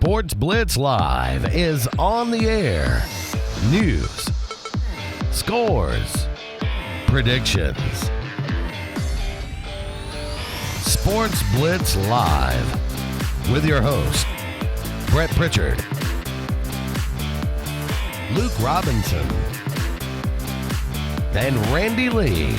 Sportz Blitz Live is on the air. News, scores, predictions. Sportz Blitz Live with your host, Brett Pritchard, Luke Robinson, and Randy Lee.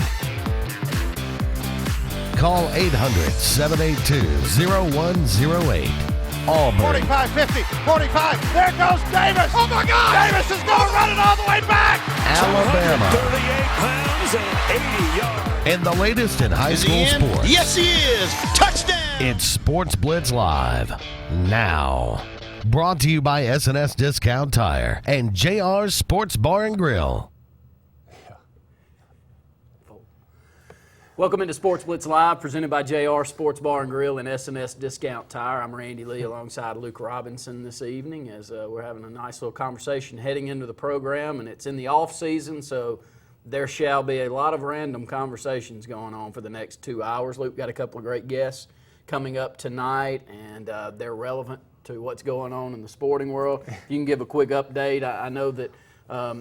Call 800-782-0108. Auburn. 45-50, 45, there goes Davis! Oh my God! Davis is going to run it all the way back! Alabama. 38 pounds and 80 yards. And the latest in high school sports. Yes, he is! Touchdown! It's Sportz Blitz Live now. Brought to you by S&S Discount Tire and JR's Sports Bar and Grill. Welcome into Sportz Blitz Live, presented by JR Sports Bar and Grill and S&S Discount Tire. I'm Randy Lee alongside Luke Robinson this evening as we're having a nice little conversation heading into the program, and it's in the off season, so there shall be a lot of random conversations going on for the next 2 hours. Luke got a couple of great guests coming up tonight, and they're relevant to what's going on in the sporting world. You can give a quick update. I know that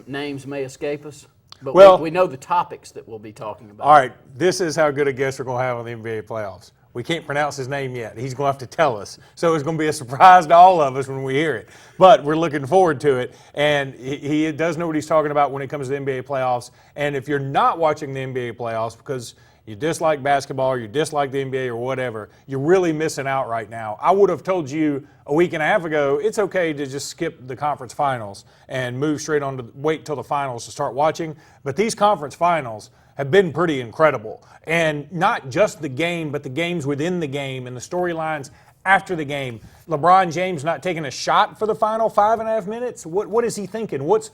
names may escape us. But we know the topics that we'll be talking about. All right, this is how good a guest we're going to have on the NBA playoffs. We can't pronounce his name yet. He's going to have to tell us. So it's going to be a surprise to all of us when we hear it. But we're looking forward to it. And he does know what he's talking about when it comes to the NBA playoffs. And if you're not watching the NBA playoffs because you dislike basketball or you dislike the NBA or whatever, you're really missing out right now. I would have told you a week and a half ago it's okay to just skip the conference finals and move straight on to wait till the finals to start watching. But these conference finals have been pretty incredible. And not just the game, but the games within the game and the storylines after the game. LeBron James not taking a shot for the final 5.5 minutes? What is he thinking? What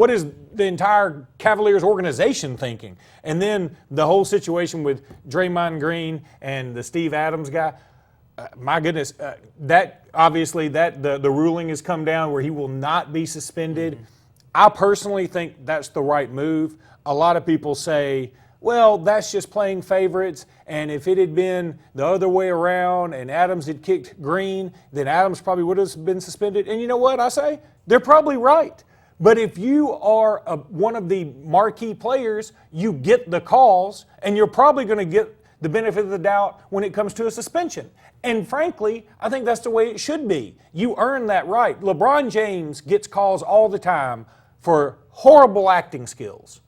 is the entire Cavaliers organization thinking? And then the whole situation with Draymond Green and the Steve Adams guy. My goodness, that obviously the ruling has come down where he will not be suspended. Mm-hmm. I personally think that's the right move. A lot of people say, well, that's just playing favorites, and if it had been the other way around and Adams had kicked Green, then Adams probably would have been suspended. And you know what I say? They're probably right. But if you are one of the marquee players, you get the calls, and you're probably going to get the benefit of the doubt when it comes to a suspension. And frankly, I think that's the way it should be. You earn that right. LeBron James gets calls all the time for horrible acting skills.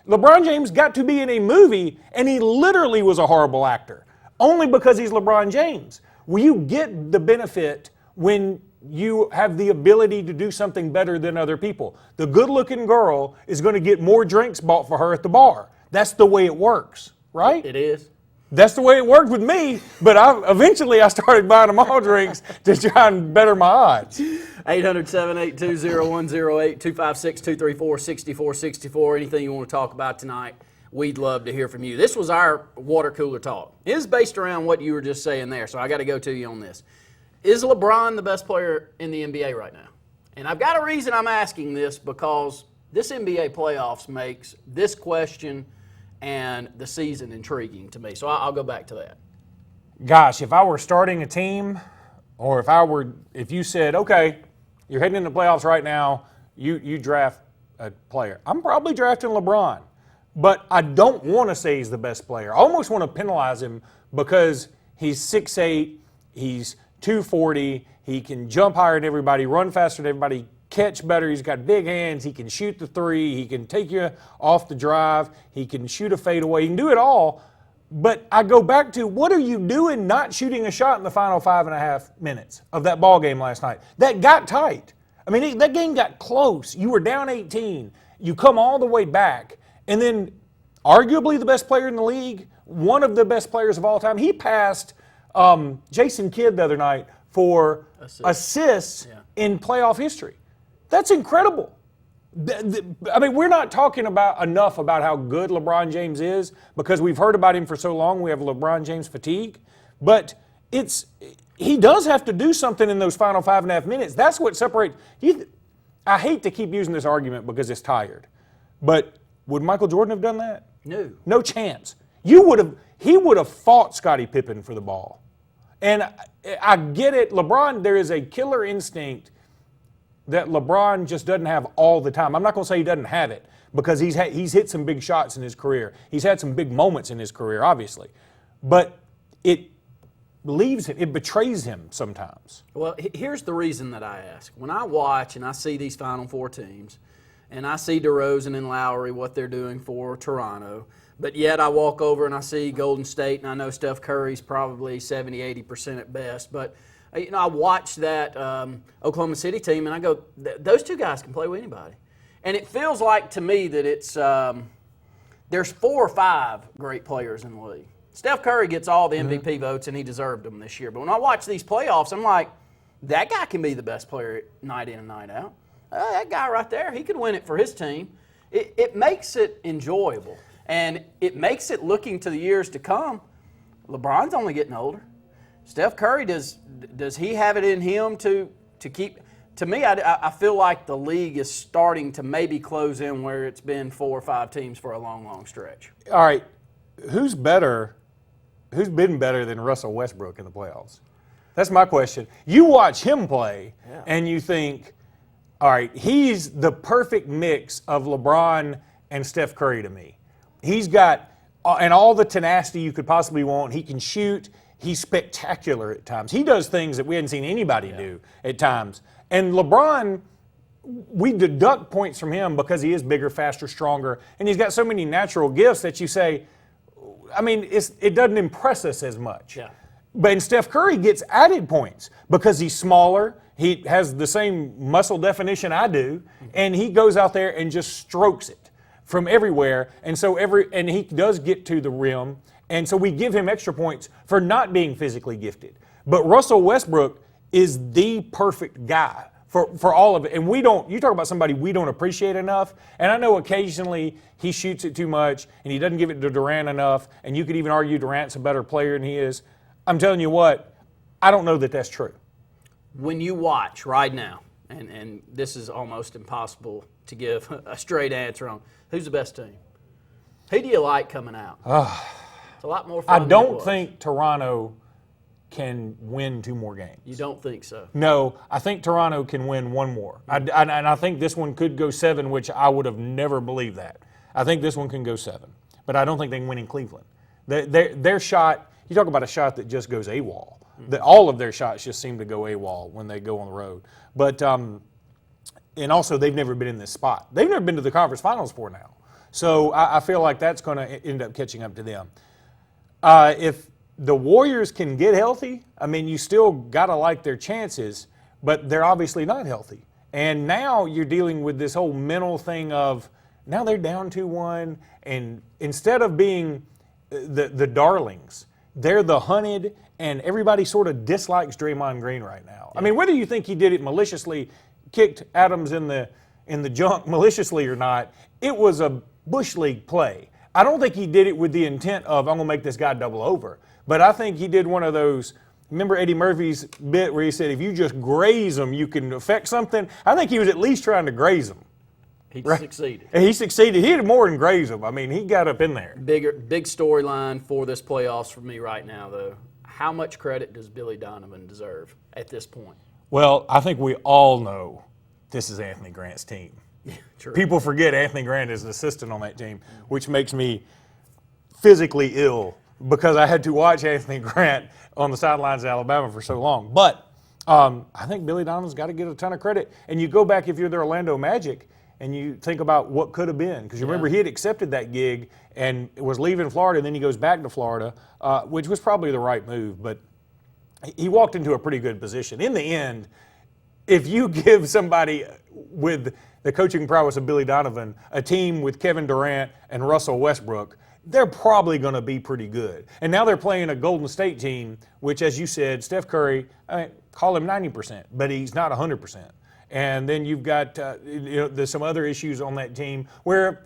LeBron James got to be in a movie, and he literally was a horrible actor, only because he's LeBron James. Well, you get the benefit when you have the ability to do something better than other people. The good-looking girl is going to get more drinks bought for her at the bar. That's the way it works, right? It is. That's the way it worked with me, but eventually I started buying them all drinks to try and better my odds. 800-782-0108, 256-234-6464. Anything you want to talk about tonight, we'd love to hear from you. This was our water cooler talk. It is based around what you were just saying there, so I got to go to you on this. Is LeBron the best player in the NBA right now? And I've got a reason I'm asking this, because this NBA playoffs makes this question and the season intriguing to me. So I'll go back to that. Gosh, if I were starting a team, or if you said, okay, you're heading into the playoffs right now, you draft a player, I'm probably drafting LeBron. But I don't want to say he's the best player. I almost want to penalize him because he's 6'8", he's 240, he can jump higher than everybody, run faster than everybody, catch better, he's got big hands, he can shoot the three, he can take you off the drive, he can shoot a fadeaway, he can do it all. But I go back to, what are you doing not shooting a shot in the final 5.5 minutes of that ball game last night? That got tight. I mean, that game got close. You were down 18. You come all the way back. And then arguably the best player in the league, one of the best players of all time, he passed Jason Kidd the other night for assists in playoff history. That's incredible. I mean, we're not talking enough about how good LeBron James is because we've heard about him for so long. We have LeBron James fatigue. But he does have to do something in those final 5.5 minutes. That's what separates. I hate to keep using this argument because it's tired. But would Michael Jordan have done that? No. No chance. He would have fought Scottie Pippen for the ball. And I get it. LeBron, there is a killer instinct that LeBron just doesn't have all the time. I'm not going to say he doesn't have it because he's hit some big shots in his career. He's had some big moments in his career, obviously. But it leaves him, it betrays him sometimes. Well, here's the reason that I ask. When I watch and I see these Final Four teams, and I see DeRozan and Lowry, what they're doing for Toronto, but yet I walk over and I see Golden State, and I know Steph Curry's probably 70, 80% at best, but I watch that Oklahoma City team, and I go, those two guys can play with anybody. And it feels like to me that it's there's 4 or 5 great players in the league. Steph Curry gets all the MVP votes, and he deserved them this year. But when I watch these playoffs, I'm like, that guy can be the best player night in and night out. That guy right there, he could win it for his team. It makes it enjoyable, and it makes it looking to the years to come. LeBron's only getting older. Steph Curry, does he have it in him to keep? To me, I feel like the league is starting to maybe close in where it's been 4 or 5 teams for a long, long stretch. All right, who's better? Who's been better than Russell Westbrook in the playoffs? That's my question. You watch him play, and you think, all right, he's the perfect mix of LeBron and Steph Curry to me. He's got and all the tenacity you could possibly want. He can shoot. He's spectacular at times. He does things that we hadn't seen anybody do at times. And LeBron, we deduct points from him because he is bigger, faster, stronger, and he's got so many natural gifts that you say, I mean, it doesn't impress us as much. Yeah. But Steph Curry gets added points because he's smaller. He has the same muscle definition I do, and he goes out there and just strokes it from everywhere. And so and he does get to the rim, and so we give him extra points for not being physically gifted. But Russell Westbrook is the perfect guy for all of it. And you talk about somebody we don't appreciate enough, and I know occasionally he shoots it too much and he doesn't give it to Durant enough, and you could even argue Durant's a better player than he is. I'm telling you what, I don't know that that's true. When you watch right now, and this is almost impossible to give a straight answer on, who's the best team? Who do you like coming out? It's a lot more fun. I don't think Toronto can win 2 more games. You don't think so? No, I think Toronto can win 1 more. And I think this one could go 7, which I would have never believed that. I think this one can go 7. But I don't think they can win in Cleveland. Their shot, you talk about a shot that just goes AWOL. All of their shots just seem to go AWOL when they go on the road. But and also they've never been in this spot. They've never been to the conference finals before now. So I feel like that's going to end up catching up to them. If the Warriors can get healthy, I mean, you still got to like their chances, but they're obviously not healthy. And now you're dealing with this whole mental thing of now they're down 2-1, and instead of being the darlings, they're the hunted, and everybody sort of dislikes Draymond Green right now. Yeah. I mean, whether you think he did it maliciously, kicked Adams in the junk maliciously or not, it was a Bush League play. I don't think he did it with the intent of, I'm going to make this guy double over. But I think he did one of those, remember Eddie Murphy's bit where he said, if you just graze them, you can affect something? I think he was at least trying to graze them. He succeeded. And he succeeded. He did more than graze them. I mean, he got up in there. Big storyline for this playoffs for me right now, though. How much credit does Billy Donovan deserve at this point? Well, I think we all know this is Anthony Grant's team. True. People forget Anthony Grant is an assistant on that team, which makes me physically ill because I had to watch Anthony Grant on the sidelines of Alabama for so long. But I think Billy Donovan's got to get a ton of credit. And you go back, if you're the Orlando Magic, and you think about what could have been. Because you remember he had accepted that gig and was leaving Florida, and then he goes back to Florida, which was probably the right move. But he walked into a pretty good position. In the end, if you give somebody with the coaching prowess of Billy Donovan a team with Kevin Durant and Russell Westbrook, they're probably going to be pretty good. And now they're playing a Golden State team, which, as you said, Steph Curry, call him 90%, but he's not 100%. And then you've got there's some other issues on that team where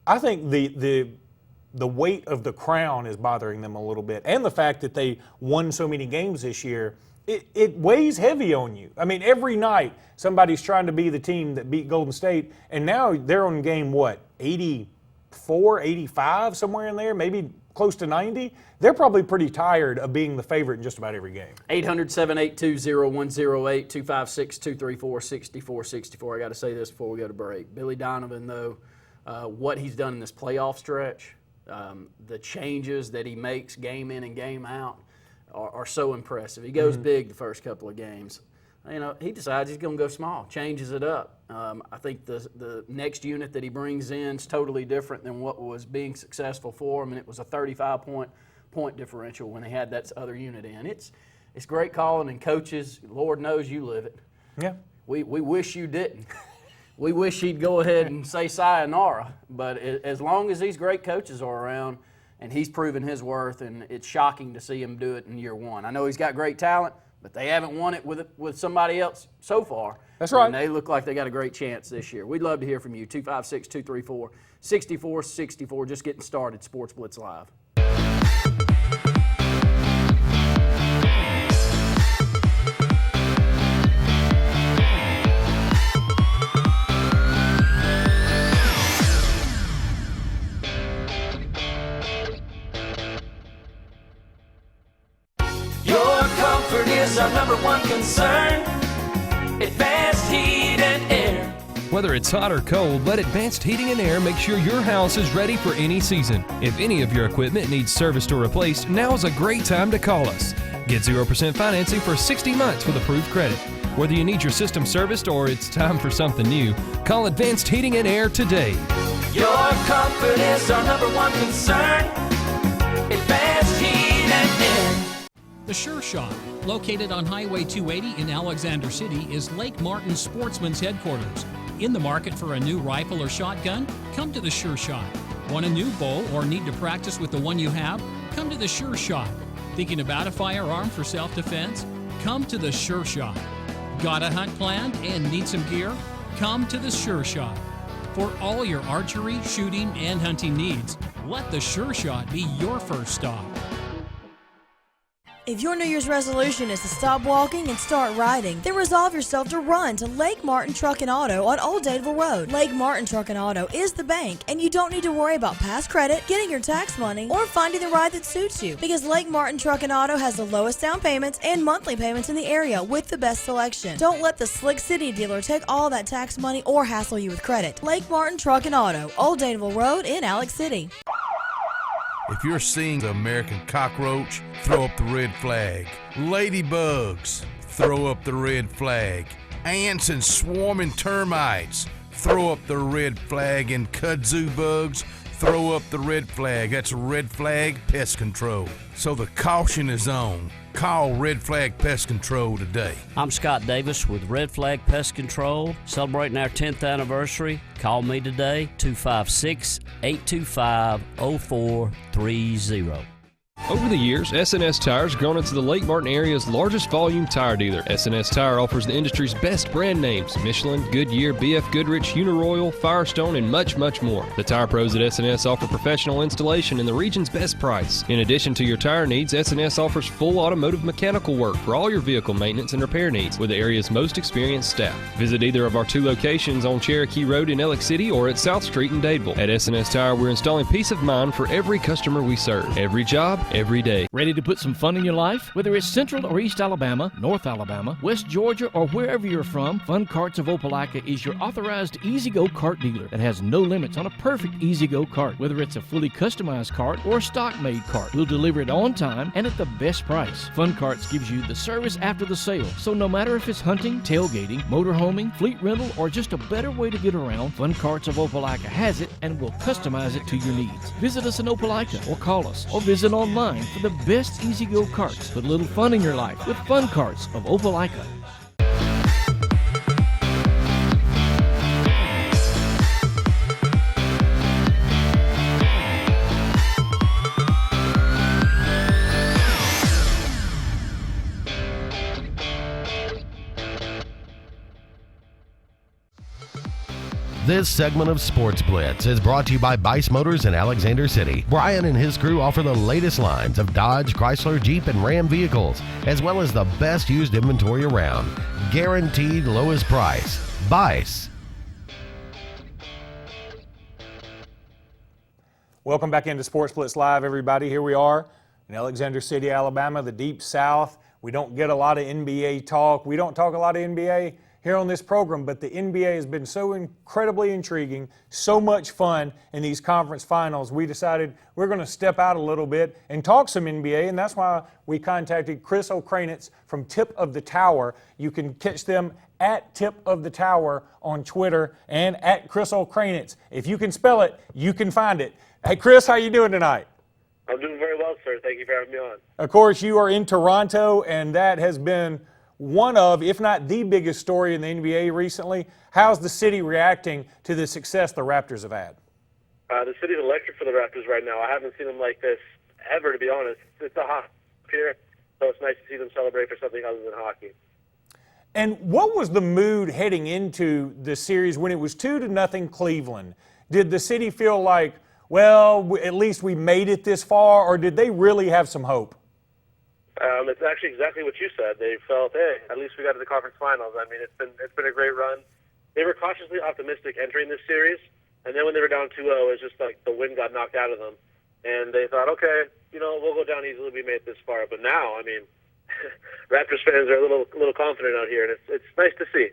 I think the weight of the crown is bothering them a little bit, and the fact that they won so many games this year, it weighs heavy on you. I mean, every night somebody's trying to be the team that beat Golden State, and now they're on game 80 85, somewhere in there, maybe close to 90. They're probably pretty tired of being the favorite in just about every game. 800-782-0108, 256-234-6464. I got to say this before we go to break. Billy Donovan, though, what he's done in this playoff stretch, the changes that he makes game in and game out are so impressive. He goes big the first couple of games. He decides he's going to go small, changes it up. I think the next unit that he brings in is totally different than what was being successful for him, and it was a 35-point differential when they had that other unit in. It's great calling, and coaches, Lord knows you live it. Yeah. We wish you didn't. We wish he'd go ahead and say sayonara, but as long as these great coaches are around, and he's proven his worth, and it's shocking to see him do it in year one. I know he's got great talent, but they haven't won it with somebody else so far. That's right. And they look like they got a great chance this year. We'd love to hear from you. 256-234-6464. Just getting started. Sports Blitz Live. Our number one concern, Advanced Heat and Air. Whether it's hot or cold, let Advanced Heating and Air make sure your house is ready for any season. If any of your equipment needs serviced or replaced, now is a great time to call us. Get 0% financing for 60 months with approved credit. Whether you need your system serviced or it's time for something new, call Advanced Heating and Air today. Your comfort is our number one concern, Advanced Heat and Air. The Sure Shot, located on Highway 280 in Alexander City, is Lake Martin Sportsman's headquarters. In the market for a new rifle or shotgun? Come to the Sure Shot. Want a new bow or need to practice with the one you have? Come to the Sure Shot. Thinking about a firearm for self-defense? Come to the Sure Shot. Got a hunt planned and need some gear? Come to the Sure Shot. For all your archery, shooting, and hunting needs, let the Sure Shot be your first stop. If your New Year's resolution is to stop walking and start riding, then resolve yourself to run to Lake Martin Truck and Auto on Old Dadeville Road. Lake Martin Truck and Auto is the bank, and you don't need to worry about past credit, getting your tax money, or finding the ride that suits you, because Lake Martin Truck and Auto has the lowest down payments and monthly payments in the area with the best selection. Don't let the Slick City dealer take all that tax money or hassle you with credit. Lake Martin Truck and Auto, Old Dadeville Road in Alex City. If you're seeing the American cockroach, throw up the red flag. Ladybugs, throw up the red flag. Ants and swarming termites, throw up the red flag. And kudzu bugs, throw up the red flag. That's Red Flag Pest Control. So the caution is on. Call Red Flag Pest Control today. I'm Scott Davis with Red Flag Pest Control, celebrating our 10th anniversary. Call me today, 256-825-0430. Over the years, S&S Tires grown into the Lake Martin area's largest volume tire dealer. S&S Tire offers the industry's best brand names: Michelin, Goodyear, BF Goodrich, Uniroyal, Firestone, and much, much more. The tire pros at S&S offer professional installation and the region's best price. In addition to your tire needs, S&S offers full automotive mechanical work for all your vehicle maintenance and repair needs with the area's most experienced staff. Visit either of our 2 locations on Cherokee Road in Alex City or at South Street in Dadeville. At S&S Tire, we're installing peace of mind for every customer we serve. Every job, every day. Ready to put some fun in your life? Whether it's Central or East Alabama, North Alabama, West Georgia, or wherever you're from, Fun Carts of Opelika is your authorized easy-go kart dealer that has no limits on a perfect easy-go kart. Whether it's a fully customized cart or a stock-made cart, we'll deliver it on time and at the best price. Fun Carts gives you the service after the sale, so no matter if it's hunting, tailgating, motorhoming, fleet rental, or just a better way to get around, Fun Carts of Opelika has it and will customize it to your needs. Visit us in Opelika or call us or visit online for the best easy-go carts. Put a little fun in your life with Fun Carts of Opelika. This segment of Sports Blitz is brought to you by Bice Motors in Alexander City. Brian and his crew offer the latest lines of Dodge, Chrysler, Jeep, and Ram vehicles, as well as the best used inventory around. Guaranteed lowest price. Bice. Welcome back into Sportz Blitz Live, everybody. Here we are in Alexander City, Alabama, the Deep South. We don't get a lot of NBA talk. We don't talk a lot of NBA here on this program, but the NBA has been so incredibly intriguing, so much fun in these conference finals. We decided we're going to step out a little bit and talk some NBA, and that's why we contacted Chris O'Kranitz from Tip of the Tower. You can catch them at Tip of the Tower on Twitter and at Chris O'Kranitz. If you can spell it, you can find it. Hey, Chris, how you doing tonight? I'm doing very well, sir. Thank you for having me on. Of course, you are in Toronto, and that has been one of, if not the biggest story in the NBA recently. How's the city reacting to the success the Raptors have had? The city's electric for the Raptors right now. I haven't seen them like this ever, to be honest. It's a hot here, so it's nice to see them celebrate for something other than hockey. And what was the mood heading into the series when it was 2-0 Cleveland? Did the city feel like, well, at least we made it this far, or did they really have some hope? It's actually exactly what you said. They felt, hey, at least we got to the conference finals. I mean, it's been a great run. They were cautiously optimistic entering this series, and then when they were down 2-0, it's just like the wind got knocked out of them, and they thought, okay, we'll go down easily. We made it this far. But now, I mean, Raptors fans are a little confident out here, and it's nice to see.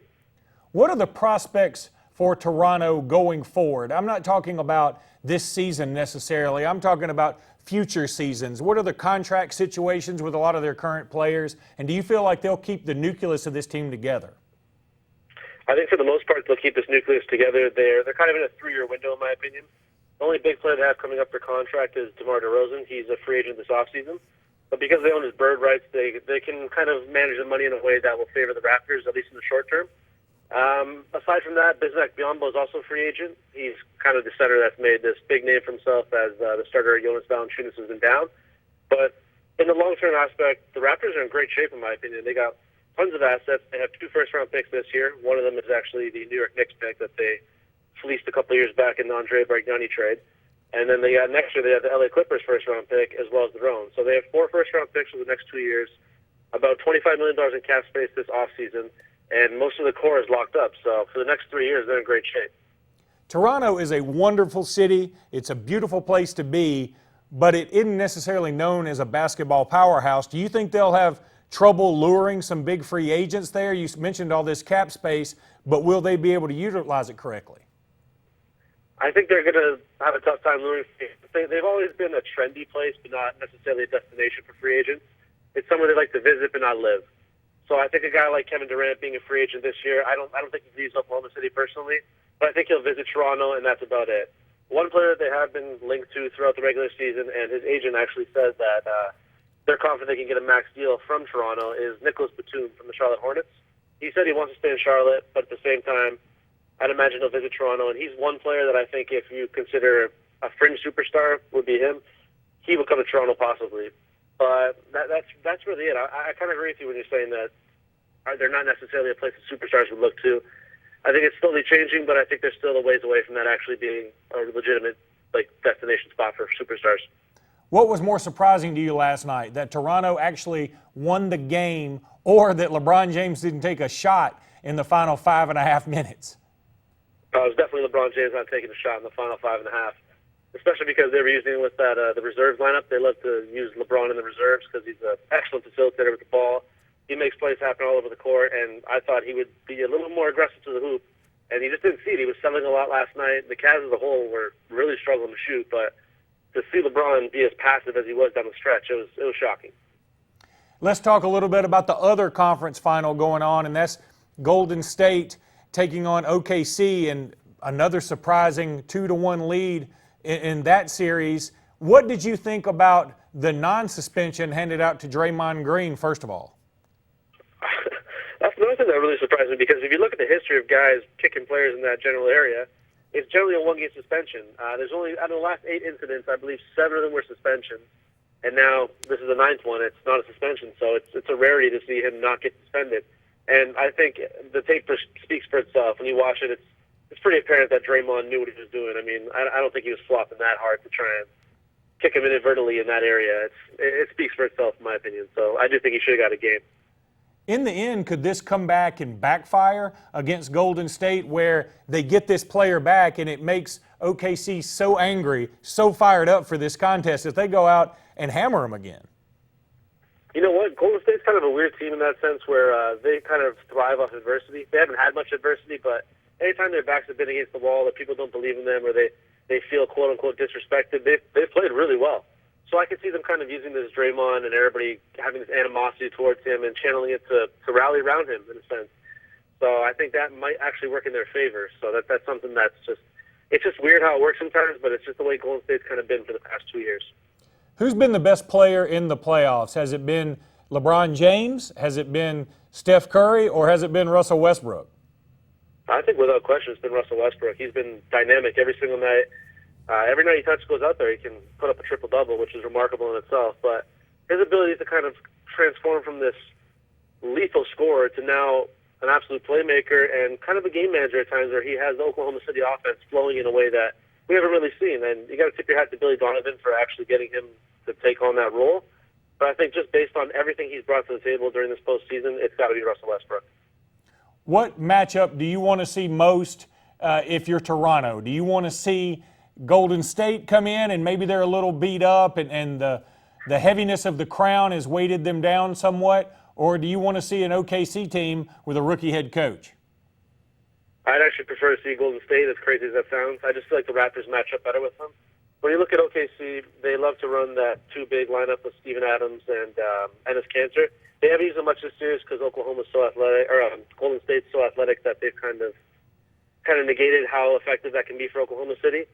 What are the prospects for Toronto going forward? I'm not talking about this season necessarily. I'm talking about future seasons. What are the contract situations with a lot of their current players? And do you feel like they'll keep the nucleus of this team together? I think for the most part they'll keep this nucleus together. They're kind of in a 3-year window, in my opinion. The only big player they have coming up for contract is DeMar DeRozan. He's a free agent this offseason. But because they own his bird rights, they can kind of manage the money in a way that will favor the Raptors, at least in the short term. Aside from that, Bismack Biyombo is also a free agent. He's kind of the center that's made this big name for himself as the starter. Jonas Valanciunas has been down. But in the long-term aspect, the Raptors are in great shape, in my opinion. They got tons of assets. They have 2 first-round picks this year. One of them is actually the New York Knicks pick that they fleeced a couple of years back in the Andre Bargnani trade. And then next year they have the LA Clippers first-round pick as well as their own. So they have 4 first-round picks for the next 2 years, about $25 million in cap space this offseason, and most of the core is locked up. So for the next 3 years, they're in great shape. Toronto is a wonderful city. It's a beautiful place to be, but it isn't necessarily known as a basketball powerhouse. Do you think they'll have trouble luring some big free agents there? You mentioned all this cap space, but will they be able to utilize it correctly? I think they're going to have a tough time luring free agents. They've always been a trendy place, but not necessarily a destination for free agents. It's somewhere they like to visit but not live. So I think a guy like Kevin Durant being a free agent this year, I don't think he leaves Oklahoma City personally, but I think he'll visit Toronto, and that's about it. One player they have been linked to throughout the regular season, and his agent actually says that they're confident they can get a max deal from Toronto, is Nicholas Batum from the Charlotte Hornets. He said he wants to stay in Charlotte, but at the same time, I'd imagine he'll visit Toronto, and he's one player that I think if you consider a fringe superstar would be him, he would come to Toronto possibly. But that's really it. I kind of agree with you when you're saying that they're not necessarily a place that superstars would look to. I think it's slowly changing, but I think they're still a ways away from that actually being a legitimate destination spot for superstars. What was more surprising to you last night, that Toronto actually won the game or that LeBron James didn't take a shot in the final 5.5 minutes? It was definitely LeBron James not taking a shot in the final 5.5, especially because they were using with that the reserves lineup. They love to use LeBron in the reserves because he's an excellent facilitator with the ball. He makes plays happen all over the court, and I thought he would be a little more aggressive to the hoop, and he just didn't see it. He was settling a lot last night. The Cavs as a whole were really struggling to shoot, but to see LeBron be as passive as he was down the stretch, it was shocking. Let's talk a little bit about the other conference final going on, and that's Golden State taking on OKC, and another surprising 2-1 lead in that series. What did you think about the non-suspension handed out to Draymond Green, first of all? That's another thing that really surprised me, because if you look at the history of guys kicking players in that general area, it's generally a 1-game suspension. There's only, out of the last 8 incidents, I believe 7 of them were suspensions, and now this is the 9th one. It's not a suspension, so it's a rarity to see him not get suspended. And I think the tape speaks for itself. When you watch it, it's pretty apparent that Draymond knew what he was doing. I mean, I don't think he was flopping that hard to try and kick him inadvertently in that area. It speaks for itself, in my opinion. So I do think he should have got a game. in the end, could this come back and backfire against Golden State where they get this player back and it makes OKC so angry, so fired up for this contest that they go out and hammer them again? You know what? Golden State's kind of a weird team in that sense where they kind of thrive off adversity. They haven't had much adversity, but anytime their backs have been against the wall, that people don't believe in them or they feel quote-unquote disrespected, they've played really well. So I could see them kind of using this Draymond and everybody having this animosity towards him and channeling it to rally around him in a sense. So I think that might actually work in their favor. So that's something that's it's just weird how it works sometimes, but it's just the way Golden State's kind of been for the past 2 years. Who's been the best player in the playoffs? Has it been LeBron James? Has it been Steph Curry? Or has it been Russell Westbrook? I think without question it's been Russell Westbrook. He's been dynamic every single night. Every night he goes out there, he can put up a triple-double, which is remarkable in itself. But his ability to kind of transform from this lethal scorer to now an absolute playmaker and kind of a game manager at times where he has the Oklahoma City offense flowing in a way that we haven't really seen. And you got to tip your hat to Billy Donovan for actually getting him to take on that role. But I think just based on everything he's brought to the table during this postseason, it's got to be Russell Westbrook. What matchup do you want to see most if you're Toronto? Do you want to see Golden State come in and maybe they're a little beat up and the heaviness of the crown has weighted them down somewhat? Or do you want to see an OKC team with a rookie head coach? I'd actually prefer to see Golden State, as crazy as that sounds. I just feel like the Raptors match up better with them. When you look at OKC, they love to run that two-big lineup with Steven Adams and Enes Kanter. They haven't used them much this series because Oklahoma's so athletic, or Golden State's so athletic that they've kind of negated how effective that can be for Oklahoma City.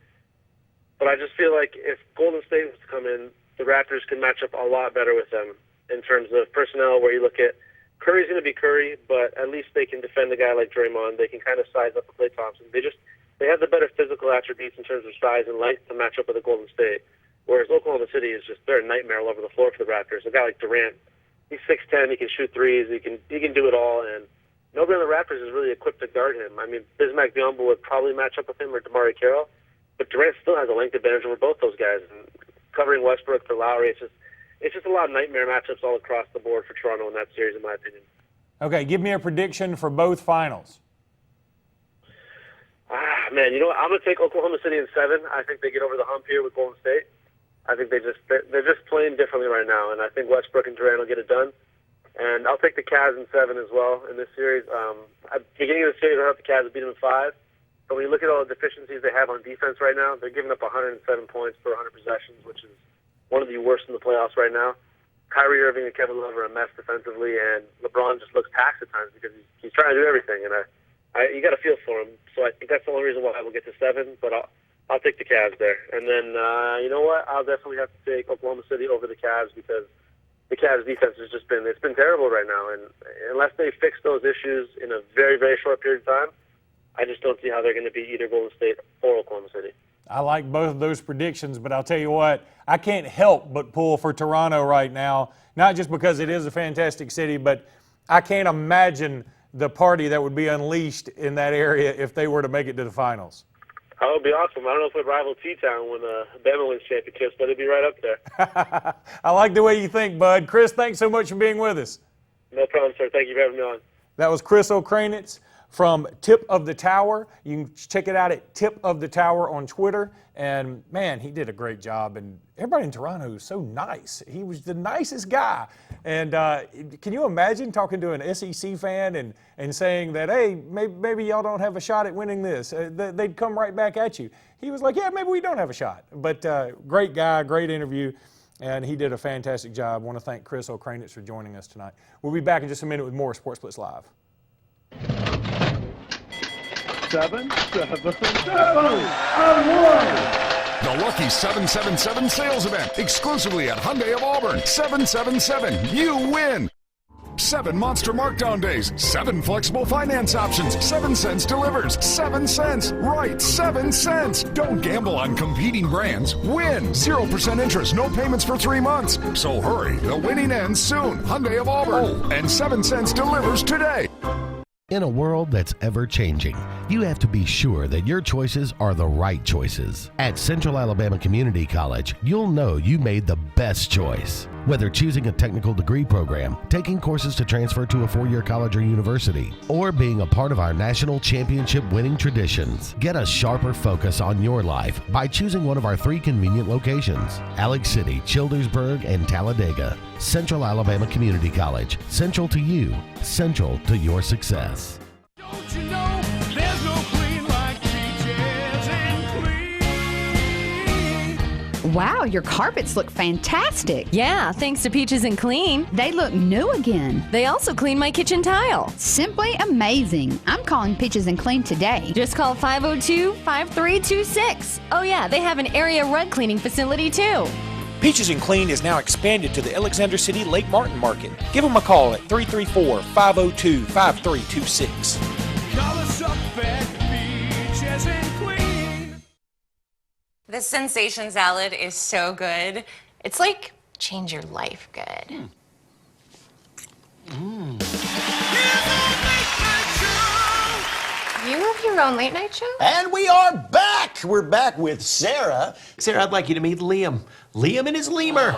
But I just feel like if Golden State was to come in, the Raptors can match up a lot better with them in terms of personnel, where you look at Curry's going to be Curry, but at least they can defend a guy like Draymond. They can kind of size up Klay Thompson. They have the better physical attributes in terms of size and length to match up with the Golden State, whereas Oklahoma City is just, they're a nightmare all over the floor for the Raptors. A guy like Durant, he's 6'10", he can shoot threes, he can do it all, and nobody on the Raptors is really equipped to guard him. I mean, Bismack Biyombo would probably match up with him or DeMarre Carroll, but Durant still has a length advantage over both those guys. And covering Westbrook for Lowry, it's just a lot of nightmare matchups all across the board for Toronto in that series, in my opinion. Okay, give me a prediction for both finals. Man, you know what? I'm going to take Oklahoma City in 7. I think they get over the hump here with Golden State. I think they're just playing differently right now, and I think Westbrook and Durant will get it done. And I'll take the Cavs in 7 as well in this series. At the beginning of the series, I thought the Cavs would beat them in 5. But when you look at all the deficiencies they have on defense right now, they're giving up 107 points per 100 possessions, which is one of the worst in the playoffs right now. Kyrie Irving and Kevin Love are a mess defensively, and LeBron just looks taxed at times because he's trying to do everything. And you got to feel for him. So I think that's the only reason why we'll get to 7. But I'll take the Cavs there. And then you know what? I'll definitely have to take Oklahoma City over the Cavs because the Cavs defense has just been terrible right now. And unless they fix those issues in a very, very short period of time, I just don't see how they're going to beat either Golden State or Oklahoma City. I like both of those predictions, but I'll tell you what, I can't help but pull for Toronto right now, not just because it is a fantastic city, but I can't imagine the party that would be unleashed in that area if they were to make it to the finals. That would be awesome. I don't know if we'd rival T-Town when Bama wins championships, but it'd be right up there. I like the way you think, bud. Chris, thanks so much for being with us. No problem, sir. Thank you for having me on. That was Chris O'Kranitz from Tip of the Tower. You can check it out at Tip of the Tower on Twitter. And, man, he did a great job. And everybody in Toronto is so nice. He was the nicest guy. And can you imagine talking to an SEC fan and saying that, hey, maybe y'all don't have a shot at winning this? They'd come right back at you. He was like, yeah, maybe we don't have a shot. But great guy, great interview. And he did a fantastic job. I want to thank Chris O'Kranitz for joining us tonight. We'll be back in just a minute with more Sportz Blitz Live. 7, 7, 7, and 1. The Lucky 777 sales event exclusively at Hyundai of Auburn. 777, you win. 7 monster markdown days, 7 flexible finance options, 7 cents delivers, 7 cents. Right, 7 cents. Don't gamble on competing brands. Win. 0% interest, no payments for 3 months. So hurry, the winning ends soon. Hyundai of Auburn. Oh, and 7 cents delivers today. In a world that's ever changing, you have to be sure that your choices are the right choices. At Central Alabama Community College, you'll know you made the best choice. Whether choosing a technical degree program, taking courses to transfer to a four-year college or university, or being a part of our national championship winning traditions, get a sharper focus on your life by choosing one of our 3 convenient locations: Alex City, Childersburg, and Talladega. Central Alabama Community College. Central to you. Central to your success. Don't you know there's no clean like Peaches and Clean? Wow, your carpets look fantastic. Yeah, thanks to Peaches and Clean. They look new again. They also clean my kitchen tile. Simply amazing. I'm calling Peaches and Clean today. Just call 502-5326. Oh yeah, they have an area rug cleaning facility too. Peaches and Clean is now expanded to the Alexander City Lake Martin Market. Give them a call at 334-502-5326. Color suck back Peaches and Clean. This sensation salad is so good. It's like change your life good. You have your own late night show? And we are back! We're back with Sarah. Sarah, I'd like you to meet Liam. Liam and his lemur.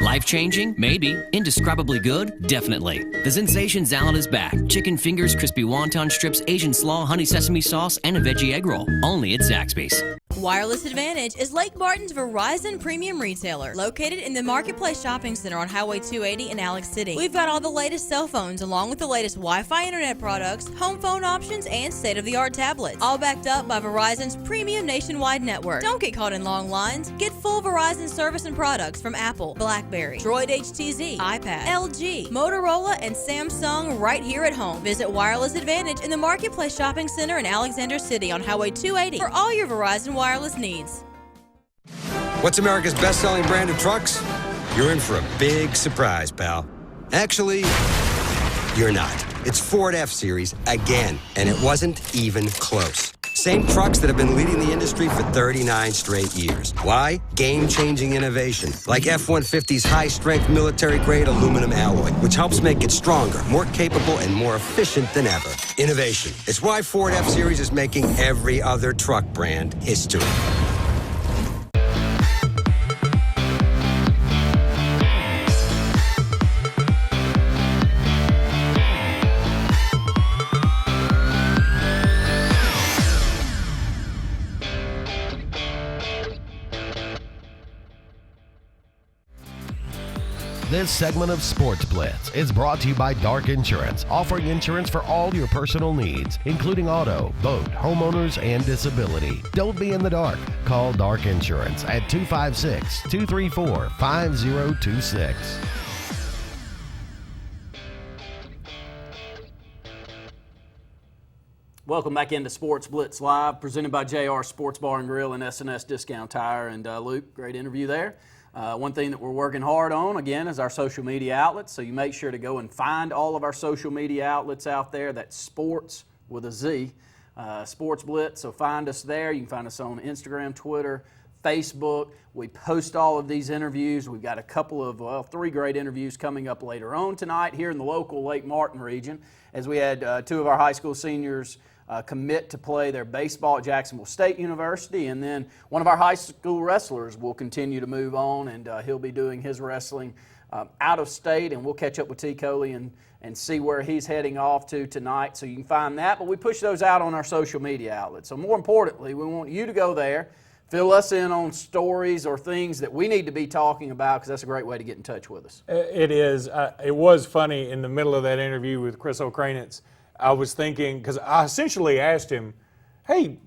Life-changing? Maybe. Indescribably good? Definitely. The Sensation Salad is back. Chicken fingers, crispy wonton strips, Asian slaw, honey sesame sauce, and a veggie egg roll. Only at Zaxby's. Wireless Advantage is Lake Martin's Verizon premium retailer, located in the Marketplace Shopping Center on Highway 280 in Alex City. We've got all the latest cell phones, along with the latest Wi-Fi internet products, home phone options, and state-of-the-art tablets, all backed up by Verizon's premium nationwide network. Don't get caught in long lines. Get full Verizon service and products from Apple, BlackBerry, Droid HTZ, iPad, LG, Motorola, and Samsung right here at home. Visit Wireless Advantage in the Marketplace Shopping Center in Alexander City on Highway 280 for all your Verizon wireless needs. What's America's best-selling brand of trucks? You're in for a big surprise, pal. Actually, you're not. It's Ford F-Series again, and it wasn't even close. Same trucks that have been leading the industry for 39 straight years. Why? Game-changing innovation, like F-150's high-strength military-grade aluminum alloy, which helps make it stronger, more capable, and more efficient than ever. Innovation. It's why Ford F-Series is making every other truck brand history. This segment of Sportz Blitz is brought to you by Dark Insurance, offering insurance for all your personal needs, including auto, boat, homeowners, and disability. Don't be in the dark. Call Dark Insurance at 256-234-5026. Welcome back into Sportz Blitz Live, presented by JR Sports Bar and Grill and S&S Discount Tire. And Luke, great interview there. One thing that we're working hard on, again, is our social media outlets. So you make sure to go and find all of our social media outlets out there. That's Sports with a Z, Sportz Blitz. So find us there. You can find us on Instagram, Twitter, Facebook. We post all of these interviews. We've got a couple of, 3 great interviews coming up later on tonight here in the local Lake Martin region, as we had 2 of our high school seniors commit to play their baseball at Jacksonville State University, and then one of our high school wrestlers will continue to move on, and he'll be doing his wrestling out of state, and we'll catch up with T. Coley and see where he's heading off to tonight, so you can find that. But we push those out on our social media outlets. So more importantly, we want you to go there, fill us in on stories or things that we need to be talking about, because that's a great way to get in touch with us. It is. It was funny in the middle of that interview with Chris O'Kranitz. I was thinking, because I essentially asked him, hey,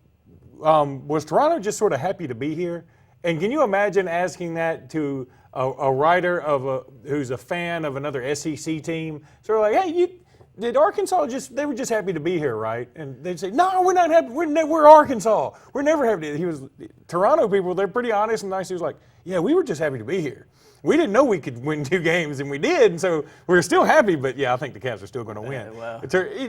was Toronto just sort of happy to be here? And can you imagine asking that to a writer who's a fan of another SEC team? Sort of like, hey, did Arkansas they were just happy to be here, right? And they'd say, no, we're not happy. We're Arkansas. We're never happy. Toronto people, they're pretty honest and nice. He was like, yeah, we were just happy to be here. We didn't know we could win 2 games, and we did, and so we're still happy. But yeah, I think the Cavs are still going to win. Well.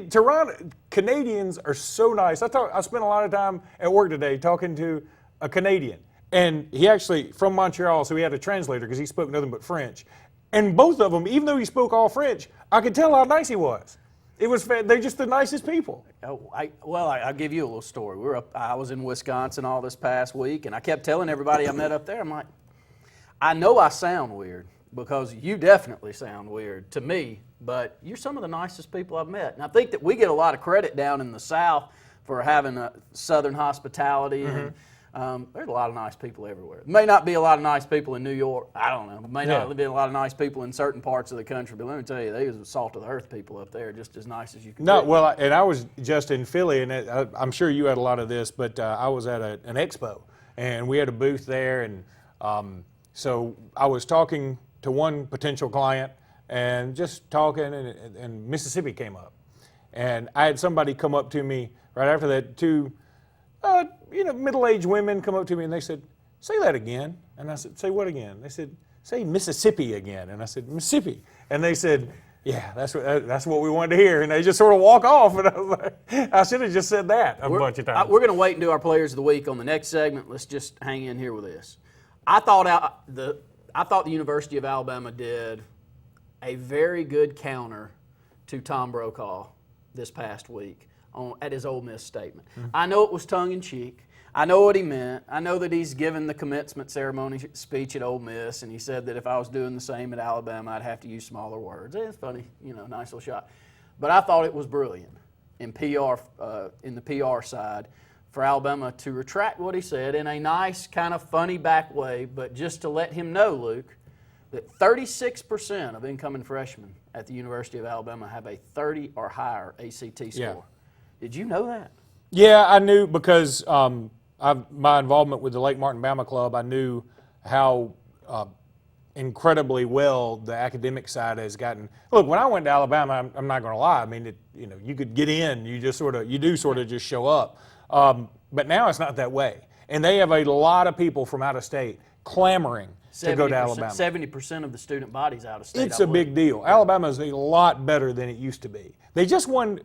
Toronto Canadians are so nice. I spent a lot of time at work today talking to a Canadian, and he actually from Montreal, so he had a translator because he spoke nothing but French. And both of them, even though he spoke all French, I could tell how nice he was. They're just the nicest people. I'll give you a little story. I was in Wisconsin all this past week, and I kept telling everybody I met up there, I'm like, I know I sound weird because you definitely sound weird to me, but you're some of the nicest people I've met. And I think that we get a lot of credit down in the South for having a Southern hospitality. And there's a lot of nice people everywhere. May not be a lot of nice people in New York. I don't know. May not be a lot of nice people in certain parts of the country. But let me tell you, they was salt of the earth people up there, just as nice as you can. No, well, and I was just in Philly, and I'm sure you had a lot of this, but I was at an expo, and we had a booth there, and so I was talking to one potential client, and just talking, and Mississippi came up, and I had somebody come up to me right after that. Two middle-aged women come up to me and they said, "Say that again." And I said, "Say what again?" They said, "Say Mississippi again." And I said, "Mississippi." And they said, "Yeah, that's what we wanted to hear." And they just sort of walk off. And I was like, I should have just said that a bunch of times. We're going to wait and do our Players of the Week on the next segment. Let's just hang in here with this. I thought the University of Alabama did a very good counter to Tom Brokaw this past week at his Ole Miss statement. I know it was tongue-in-cheek. I know what he meant. I know that he's given the commencement ceremony speech at Ole Miss, and he said that if I was doing the same at Alabama, I'd have to use smaller words. It's funny, nice little shot. But I thought it was brilliant in the PR side for Alabama to retract what he said in a nice, kind of funny back way, but just to let him know, Luke, that 36% of incoming freshmen at the University of Alabama have a 30 or higher ACT score. Yeah. Did you know that? Yeah, I knew because my involvement with the Lake Martin Bama Club, I knew how incredibly well the academic side has gotten. Look, when I went to Alabama, I'm not going to lie. I mean, you could get in, you do sort of just show up. But now it's not that way, and they have a lot of people from out of state clamoring to go to Alabama. 70% of the student body's out of state. It's a big deal. Alabama is a lot better than it used to be. They just won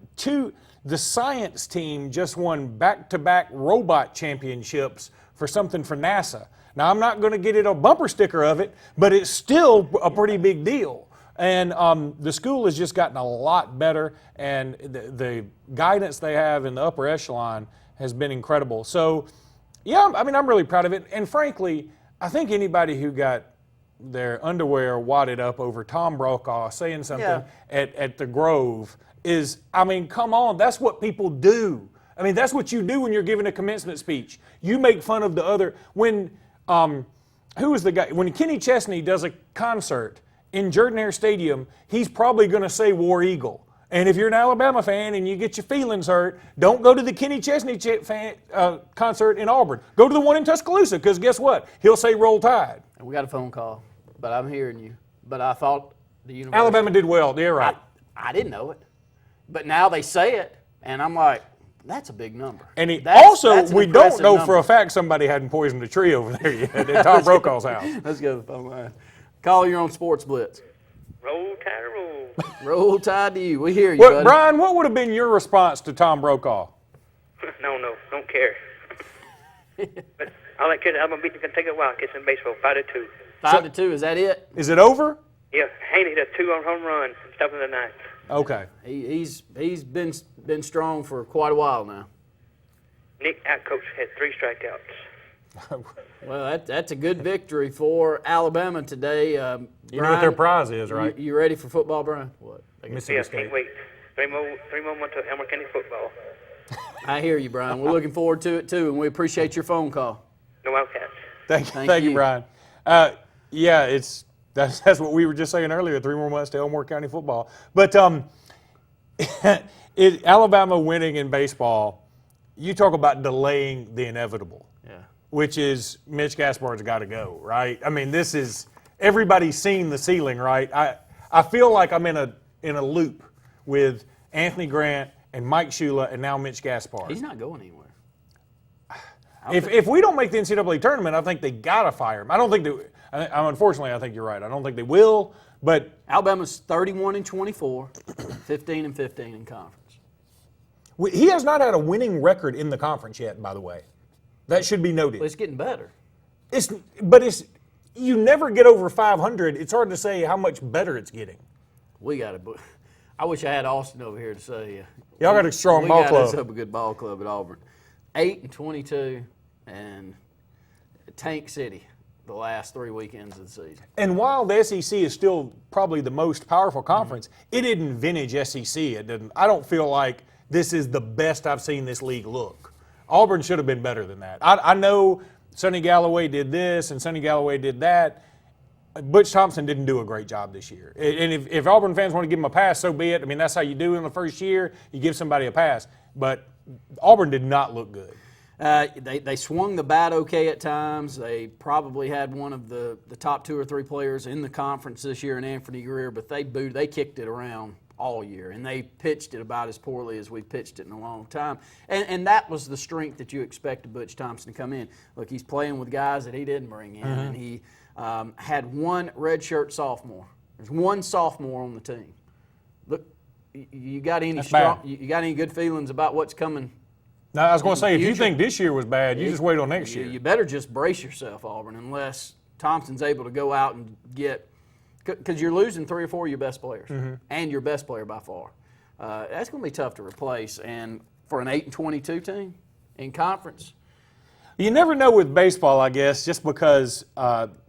the science team just won back-to-back robot championships for something for NASA. Now, I'm not going to get it a bumper sticker of it, but it's still a pretty big deal. And the school has just gotten a lot better, and the guidance they have in the upper echelon has been incredible. So, yeah, I mean, I'm really proud of it. And frankly, I think anybody who got their underwear wadded up over Tom Brokaw saying something at the Grove is, I mean, come on, that's what people do. I mean, that's what you do when you're giving a commencement speech. You make fun of the other. When, who was the guy? When Kenny Chesney does a concert in Jordan-Hare Stadium, he's probably going to say War Eagle. And if you're an Alabama fan and you get your feelings hurt, don't go to the Kenny Chesney concert in Auburn. Go to the one in Tuscaloosa, because guess what? He'll say Roll Tide. And we got a phone call, but I'm hearing you. But I thought the University... Alabama did well. They're right. I didn't know it. But now they say it, and I'm like, that's a big number. And we don't know for a fact somebody hadn't poisoned a tree over there yet at Tom Brokaw's house. Let's go to the phone line. Caller, you're on Sportz Blitz. Roll Tide, roll. Roll Tide to you. We hear you, Well, buddy. Brian, what would have been your response to Tom Brokaw? No, don't care. But all that kid, I'm going to beat the Kentucky Wildcats in baseball, 5-2. 5-2, is that it? Is it over? Yeah, Haney hit a 2-run home run stopping the ninth. Okay. He's been strong for quite a while now. Nick Outcoach had 3 strikeouts. Well, that's a good victory for Alabama today. You know what their prize is, right? You ready for football, Brian? What? Yeah, can't wait. 3 more months of Elmer County football. I hear you, Brian. We're looking forward to it, too, and we appreciate your phone call. No Wildcats. Thank you, Brian. Yeah, that's what we were just saying earlier, 3 more months to Elmore County football. But Alabama winning in baseball, you talk about delaying the inevitable, which is Mitch Gaspard's got to go, right? I mean, this is – everybody's seen the ceiling, right? I feel like I'm in a loop with Anthony Grant and Mike Shula and now Mitch Gaspard. He's not going anywhere. If we don't make the NCAA tournament, I think they got to fire him. I don't think – unfortunately, I think you're right. I don't think they will, but Alabama's 31-24, 15-15 in conference. He has not had a winning record in the conference yet, by the way. That should be noted. Well, it's getting better. You never get over 500. It's hard to say how much better it's getting. We got to. I wish I had Austin over here to say y'all got a strong ball club. We got us up a good ball club at Auburn. 8-22 and Tank City the last 3 weekends of the season. And while the SEC is still probably the most powerful conference, it isn't vintage SEC. It didn't. I don't feel like this is the best I've seen this league look. Auburn should have been better than that. I know Sonny Galloway did this and Sonny Galloway did that. Butch Thompson didn't do a great job this year. And if Auburn fans want to give him a pass, so be it. I mean, that's how you do in the first year. You give somebody a pass. But Auburn did not look good. They swung the bat okay at times. They probably had one of the top 2 or 3 players in the conference this year in Anthony Greer, but they kicked it around all year, and they pitched it about as poorly as we've pitched it in a long time. And that was the strength that you expected Butch Thompson to come in. Look, he's playing with guys that he didn't bring in, and he had one redshirt sophomore. There's one sophomore on the team. Look, you got any good feelings about what's coming? No, I was going to say, if you think this year was bad, you just wait on next year. You better just brace yourself, Auburn, unless Thompson's able to go out and get – because you're losing 3 or 4 of your best players, and your best player by far. That's going to be tough to replace. And for an 8-22 team in conference – you never know with baseball, I guess, just because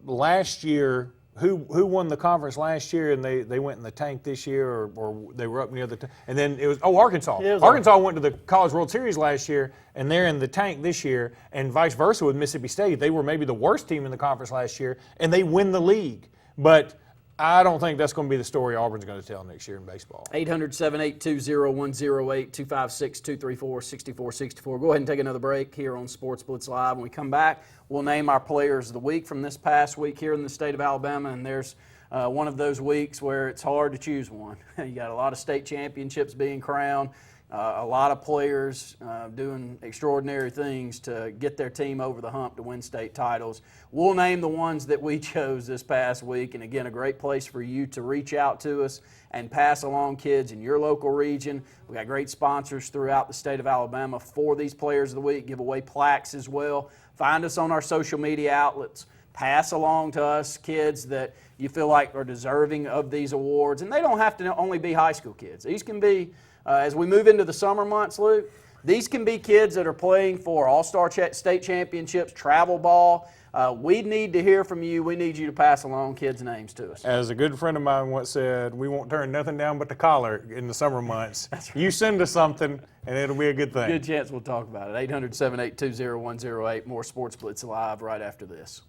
last year – Who won the conference last year and they went in the tank this year, or they were up near the tank? And then it was Arkansas. Yeah, Arkansas went to the College World Series last year, and they're in the tank this year, and vice versa with Mississippi State. They were maybe the worst team in the conference last year, and they win the league. But I don't think that's going to be the story Auburn's going to tell next year in baseball. 800-782-0108, 256-234-6464. Go ahead and take another break here on Sports Blitz Live. When we come back, we'll name our players of the week from this past week here in the state of Alabama, and there's one of those weeks where it's hard to choose one. You got a lot of state championships being crowned, a lot of players doing extraordinary things to get their team over the hump to win state titles. We'll name the ones that we chose this past week, and again, a great place for you to reach out to us and pass along kids in your local region. We got great sponsors throughout the state of Alabama for these players of the week, give away plaques as well. Find us on our social media outlets. Pass along to us kids that you feel like are deserving of these awards, and they don't have to only be high school kids. These can be, as we move into the summer months, Luke, these can be kids that are playing for all-star state championships, travel ball. We need to hear from you. We need you to pass along kids' names to us. As a good friend of mine once said, we won't turn nothing down but the collar in the summer months. That's right. You send us something, and it'll be a good thing. Good chance we'll talk about it. 800-782-0108. More Sports Blitz Live right after this.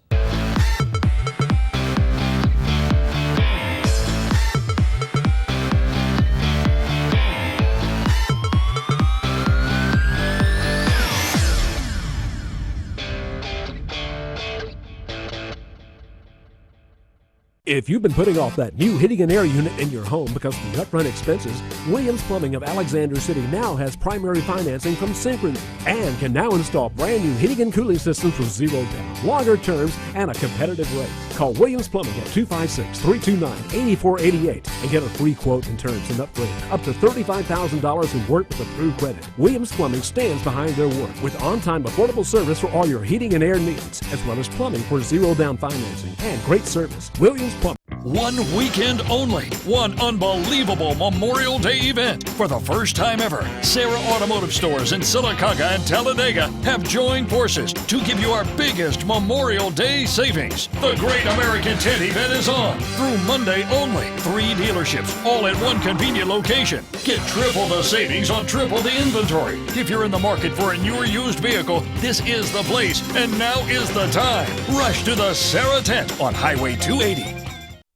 If you've been putting off that new heating and air unit in your home because of the upfront expenses, Williams Plumbing of Alexander City now has primary financing from Synchrony and can now install brand new heating and cooling systems with zero down, longer terms, and a competitive rate. Call Williams Plumbing at 256-329-8488 and get a free quote and terms and upgrade up to $35,000 in work with approved credit. Williams Plumbing stands behind their work with on-time affordable service for all your heating and air needs, as well as plumbing for zero down financing and great service. Williams Plumbing. One weekend only, one unbelievable Memorial Day event. For the first time ever, Sarah Automotive Stores in Sylacauga and Talladega have joined forces to give you our biggest Memorial Day savings. The Great American Tent event is on through Monday only. 3 dealerships, all at one convenient location. Get triple the savings on triple the inventory. If you're in the market for a new or used vehicle, this is the place, and now is the time. Rush to the Sarah Tent on Highway 280.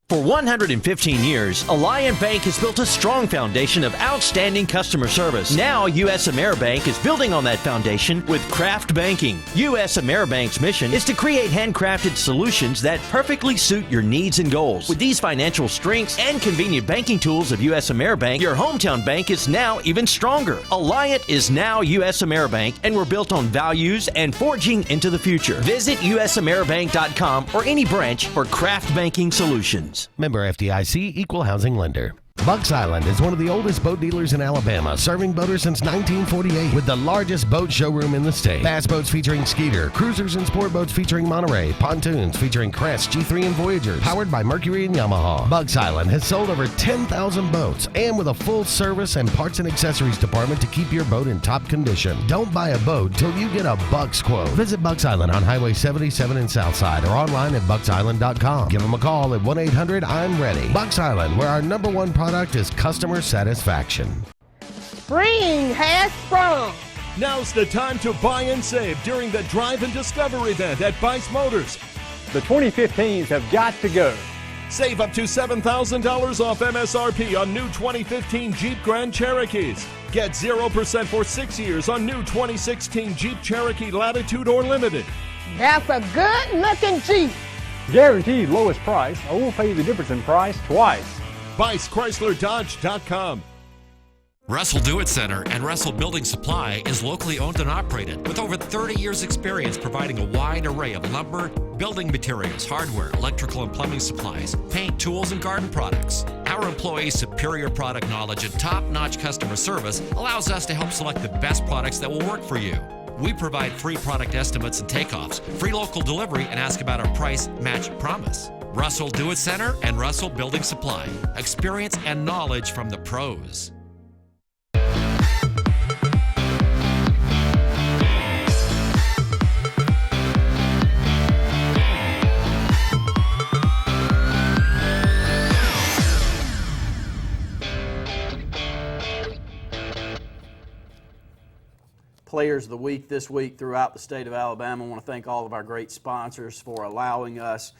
For 115 years, Alliant Bank has built a strong foundation of outstanding customer service. Now, U.S. AmeriBank is building on that foundation with Craft Banking. U.S. AmeriBank's mission is to create handcrafted solutions that perfectly suit your needs and goals. With these financial strengths and convenient banking tools of U.S. AmeriBank, your hometown bank is now even stronger. Alliant is now U.S. AmeriBank, and we're built on values and forging into the future. Visit usameribank.com or any branch for Craft Banking solutions. Member FDIC, Equal Housing Lender. Bucks Island is one of the oldest boat dealers in Alabama, serving boaters since 1948 with the largest boat showroom in the state. Bass boats featuring Skeeter, cruisers and sport boats featuring Monterey, pontoons featuring Crest, G3 and Voyagers, powered by Mercury and Yamaha. Bucks Island has sold over 10,000 boats and with a full service and parts and accessories department to keep your boat in top condition. Don't buy a boat till you get a Bucks quote. Visit Bucks Island on Highway 77 in Southside or online at bucksisland.com. Give them a call at 1-800-I'm-READY. Bucks Island, where our #1 product is customer satisfaction. Spring has sprung. Now's the time to buy and save during the Drive and Discover event at Bice Motors. The 2015s have got to go. Save up to $7,000 off MSRP on new 2015 Jeep Grand Cherokees. Get 0% for 6 years on new 2016 Jeep Cherokee Latitude or Limited. That's a good-looking Jeep. Guaranteed lowest price, or we'll pay you the difference in price twice. BiceChryslerDodge.com. Russell Do It Center and Russell Building Supply is locally owned and operated with over 30 years experience providing a wide array of lumber, building materials, hardware, electrical and plumbing supplies, paint, tools, and garden products. Our employees' superior product knowledge and top-notch customer service allows us to help select the best products that will work for you. We provide free product estimates and takeoffs, free local delivery, and ask about our price match promise. Russell Do It Center and Russell Building Supply. Experience and knowledge from the pros. Players of the Week this week throughout the state of Alabama. I want to thank all of our great sponsors for allowing us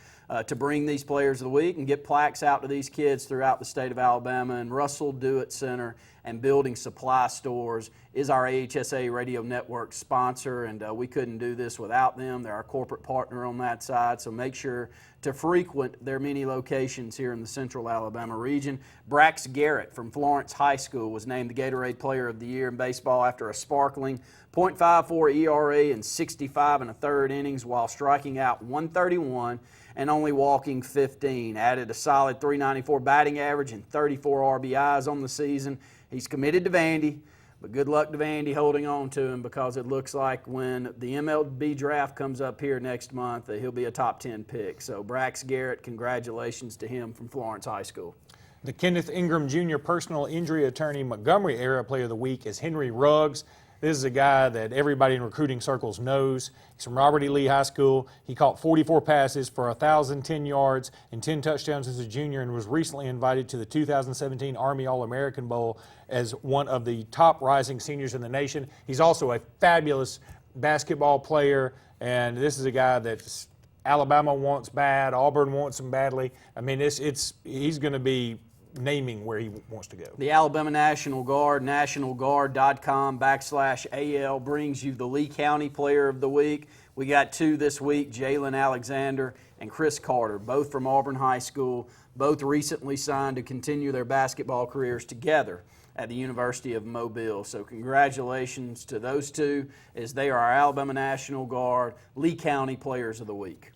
to bring these Players of the Week and get plaques out to these kids throughout the state of Alabama. And Russell Do It Center and Building Supply Stores is our AHSA Radio Network sponsor, and we couldn't do this without them. They're our corporate partner on that side, so make sure to frequent their many locations here in the central Alabama region. Brax Garrett from Florence High School was named the Gatorade Player of the Year in baseball after a sparkling .54 ERA in 65 1/3 innings while striking out 131 and only walking 15. Added a solid .394 batting average and 34 RBIs on the season. He's committed to Vandy, but good luck to Vandy holding on to him because it looks like when the MLB draft comes up here next month that he'll be a top 10 pick. So Brax Garrett, congratulations to him from Florence High School. The Kenneth Ingram Jr. Personal Injury Attorney Montgomery Area Player of the Week is Henry Ruggs. This is a guy that everybody in recruiting circles knows. He's from Robert E. Lee High School. He caught 44 passes for 1,010 yards and 10 touchdowns as a junior and was recently invited to the 2017 Army All-American Bowl as one of the top rising seniors in the nation. He's also a fabulous basketball player, and this is a guy that Alabama wants bad, Auburn wants him badly. I mean, he's going to be naming where he wants to go. The Alabama National Guard, nationalguard.com/AL brings you the Lee County Player of the Week. We got two this week, Jalen Alexander and Chris Carter, both from Auburn High School, both recently signed to continue their basketball careers together at the University of Mobile. So congratulations to those two as they are our Alabama National Guard Lee County Players of the Week.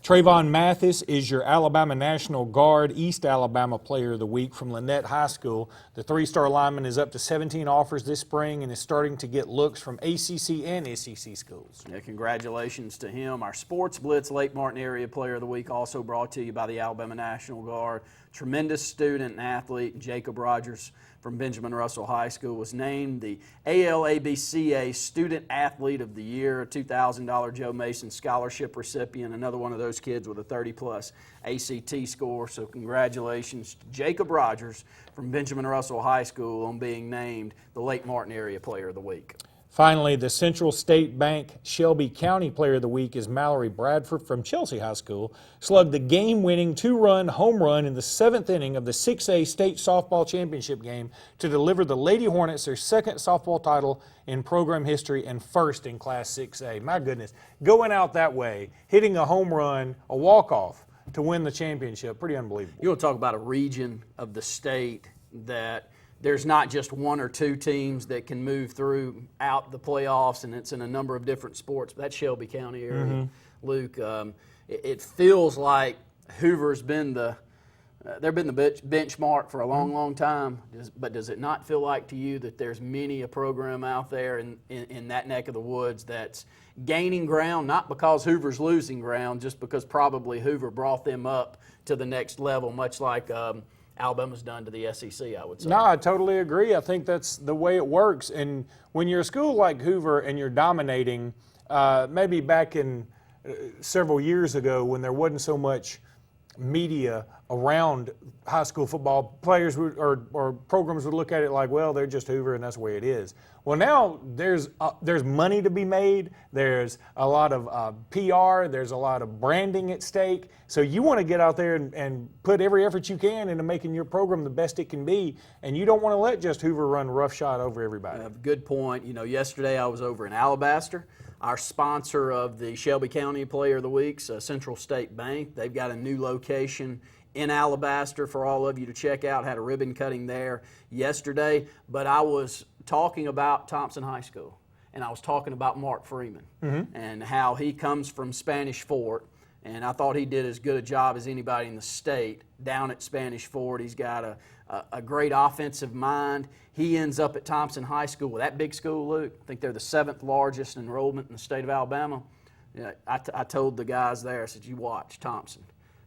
Trayvon Mathis is your Alabama National Guard East Alabama Player of the Week from Lynette High School. The three-star lineman is up to 17 offers this spring and is starting to get looks from ACC and SEC schools. Yeah, congratulations to him. Our Sportz Blitz Lake Martin Area Player of the Week also brought to you by the Alabama National Guard. Tremendous student and athlete, Jacob Rogers from Benjamin Russell High School was named the ALABCA Student Athlete of the Year, a $2,000 Joe Mason Scholarship recipient, another one of those kids with a 30-plus ACT score. So congratulations to Jacob Rogers from Benjamin Russell High School on being named the Lake Martin Area Player of the Week. Finally, the Central State Bank Shelby County Player of the Week is Mallory Bradford from Chelsea High School. Slugged the game-winning two-run home run in the 7th inning of the 6A State Softball Championship game to deliver the Lady Hornets their second softball title in program history and first in Class 6A. My goodness, going out that way, hitting a home run, a walk-off to win the championship, pretty unbelievable. You want to talk about a region of the state that there's not just one or two teams that can move throughout the playoffs, and it's in a number of different sports. That Shelby County area, Luke, it feels like Hoover's been the they've been the benchmark for a long, long time. But does it not feel like to you that there's many a program out there in that neck of the woods that's gaining ground, not because Hoover's losing ground, just because probably Hoover brought them up to the next level, much like Alabama's done to the SEC, I would say. No, I totally agree. I think that's the way it works. And when you're a school like Hoover and you're dominating, maybe back in several years ago when there wasn't so much media around high school football, players or programs would look at it like, well, they're just Hoover and that's the way it is. Well, now there's money to be made. There's a lot of PR. There's a lot of branding at stake. So you want to get out there and put every effort you can into making your program the best it can be, and you don't want to let just Hoover run roughshod over everybody. Good point. You know, yesterday I was over in Alabaster. Our sponsor of the Shelby County Player of the Week's Central State Bank. They've got a new location in Alabaster for all of you to check out. Had a ribbon cutting there yesterday. But I was talking about Thompson High School, and I was talking about Mark Freeman and how he comes from Spanish Fort. And I thought he did as good a job as anybody in the state down at Spanish Fort. He's got a great offensive mind. He ends up at Thompson High School. That big school, Luke, I think they're the 7th largest enrollment in the state of Alabama. Yeah, I told the guys there, I said, you watch Thompson.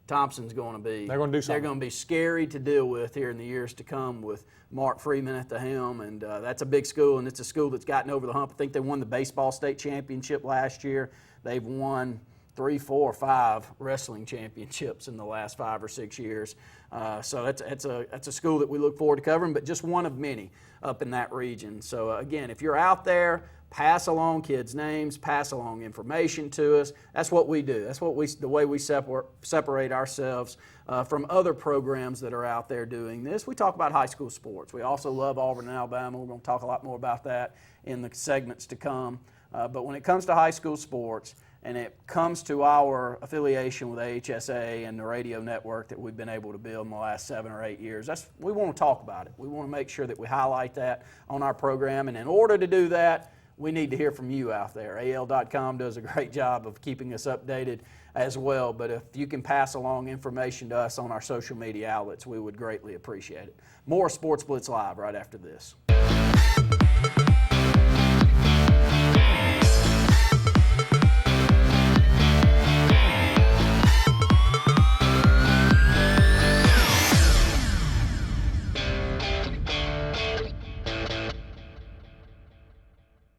Thompson's going to be, they're going to do something. They're going to be scary to deal with here in the years to come with Mark Freeman at the helm, and that's a big school, and it's a school that's gotten over the hump. I think they won the baseball state championship last year. They've won 3, 4, 5 wrestling championships in the last 5 or 6 years. So that's a school that we look forward to covering, but just one of many up in that region. So again, if you're out there, pass along kids' names, pass along information to us. That's what we do. That's the way we separate ourselves from other programs that are out there doing this. We talk about high school sports. We also love Auburn and Alabama. We're going to talk a lot more about that in the segments to come. But when it comes to high school sports, and it comes to our affiliation with AHSA and the radio network that we've been able to build in the last 7 or 8 years, we want to talk about it. We want to make sure that we highlight that on our program. And in order to do that, we need to hear from you out there. AL.com does a great job of keeping us updated as well. But if you can pass along information to us on our social media outlets, we would greatly appreciate it. More Sports Blitz Live right after this.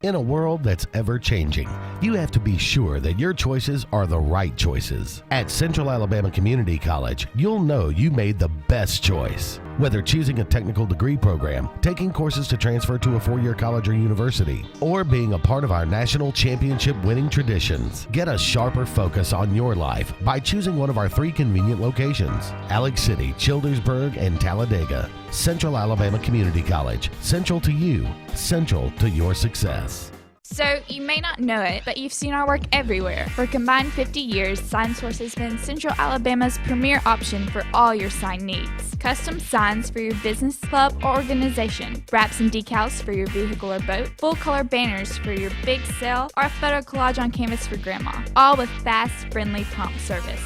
In a world that's ever-changing, you have to be sure that your choices are the right choices. At Central Alabama Community College, you'll know you made the best choice. Whether choosing a technical degree program, taking courses to transfer to a 4-year college or university, or being a part of our national championship winning traditions, get a sharper focus on your life by choosing one of our 3 convenient locations: Alex City, Childersburg, and Talladega. Central Alabama Community College. Central to you. Central to your success. So, you may not know it, but you've seen our work everywhere. For a combined 50 years, SignSource has been Central Alabama's premier option for all your sign needs. Custom signs for your business, club, or organization. Wraps and decals for your vehicle or boat. Full-color banners for your big sale, or a photo collage on canvas for grandma. All with fast, friendly, prompt service.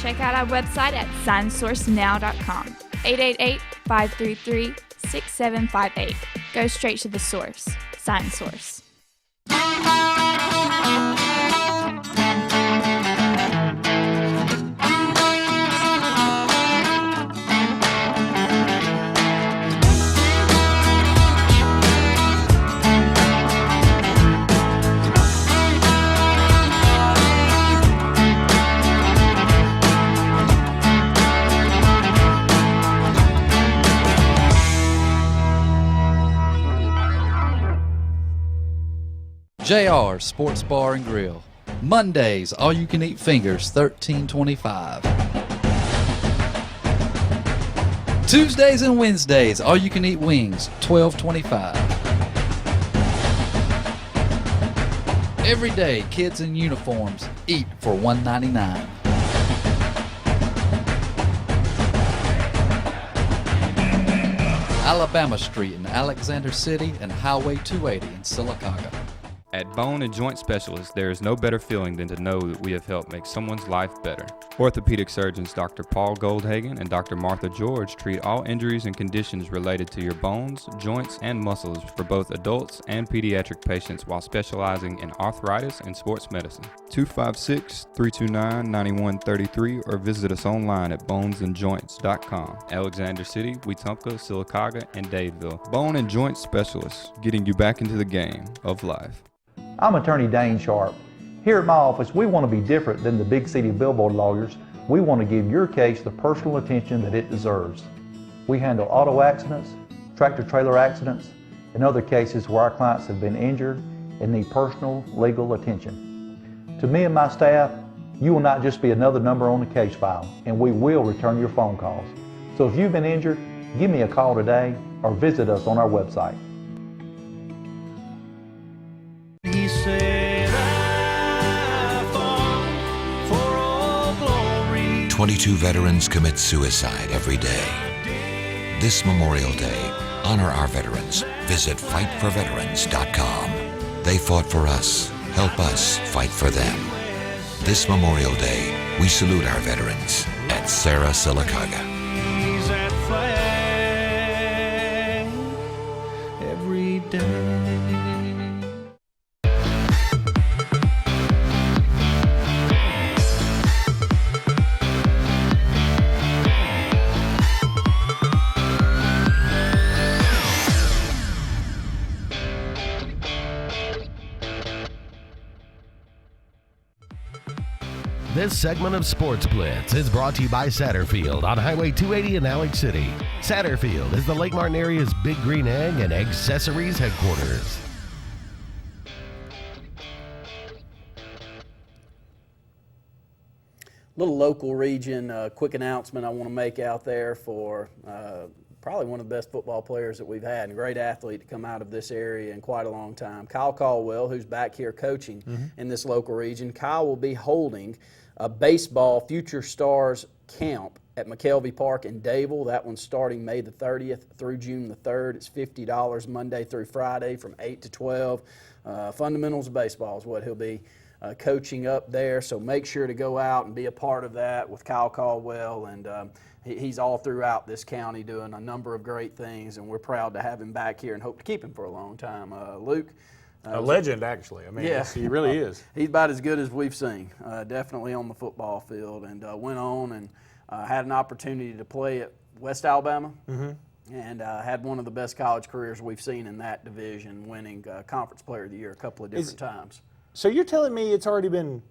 Check out our website at signsourcenow.com. 888-533-6758. Go straight to the source. SignSource. JR Sports Bar and Grill. Mondays, all you can eat fingers, $13.25. Tuesdays and Wednesdays, all you can eat wings, $12.25. Every day, kids in uniforms eat for $1.99. Alabama Street in Alexander City and Highway 280 in Sylacauga. At Bone and Joint Specialists, there is no better feeling than to know that we have helped make someone's life better. Orthopedic surgeons Dr. Paul Goldhagen and Dr. Martha George treat all injuries and conditions related to your bones, joints, and muscles for both adults and pediatric patients while specializing in arthritis and sports medicine. 256-329-9133 or visit us online at bonesandjoints.com. Alexander City, Wetumpka, Sylacauga, and Dadeville. Bone and Joint Specialists, getting you back into the game of life. I'm attorney Dane Sharp. Here at my office, we want to be different than the big city billboard lawyers. We want to give your case the personal attention that it deserves. We handle auto accidents, tractor-trailer accidents, and other cases where our clients have been injured and need personal legal attention. To me and my staff, you will not just be another number on the case file, and we will return your phone calls. So if you've been injured, give me a call today or visit us on our website. 22 veterans commit suicide every day. This Memorial Day, honor our veterans. Visit fightforveterans.com. They fought for us. Help us fight for them. This Memorial Day, we salute our veterans at Sarah Sylacauga. Every day. This segment of Sports Blitz is brought to you by Satterfield on Highway 280 in Alex City. Satterfield is the Lake Martin area's Big Green Egg and Accessories headquarters. Little local region, quick announcement I want to make out there for probably one of the best football players that we've had and a great athlete to come out of this area in quite a long time. Kyle Caldwell, who's back here coaching in this local region. Kyle will be holding a baseball Future Stars camp at McKelvey Park in Dadeville. That one's starting May the 30th through June the 3rd. It's $50 Monday through Friday from 8 to 12. Fundamentals of baseball is what he'll be coaching up there. So make sure to go out and be a part of that with Kyle Caldwell. And he's all throughout this county doing a number of great things, and we're proud to have him back here and hope to keep him for a long time. Luke? A legend, actually. I mean, yes, he really is. He's about as good as we've seen, definitely on the football field, and went on and had an opportunity to play at West Alabama, and had one of the best college careers we've seen in that division, winning Conference Player of the Year a couple of different times. So you're telling me it's already been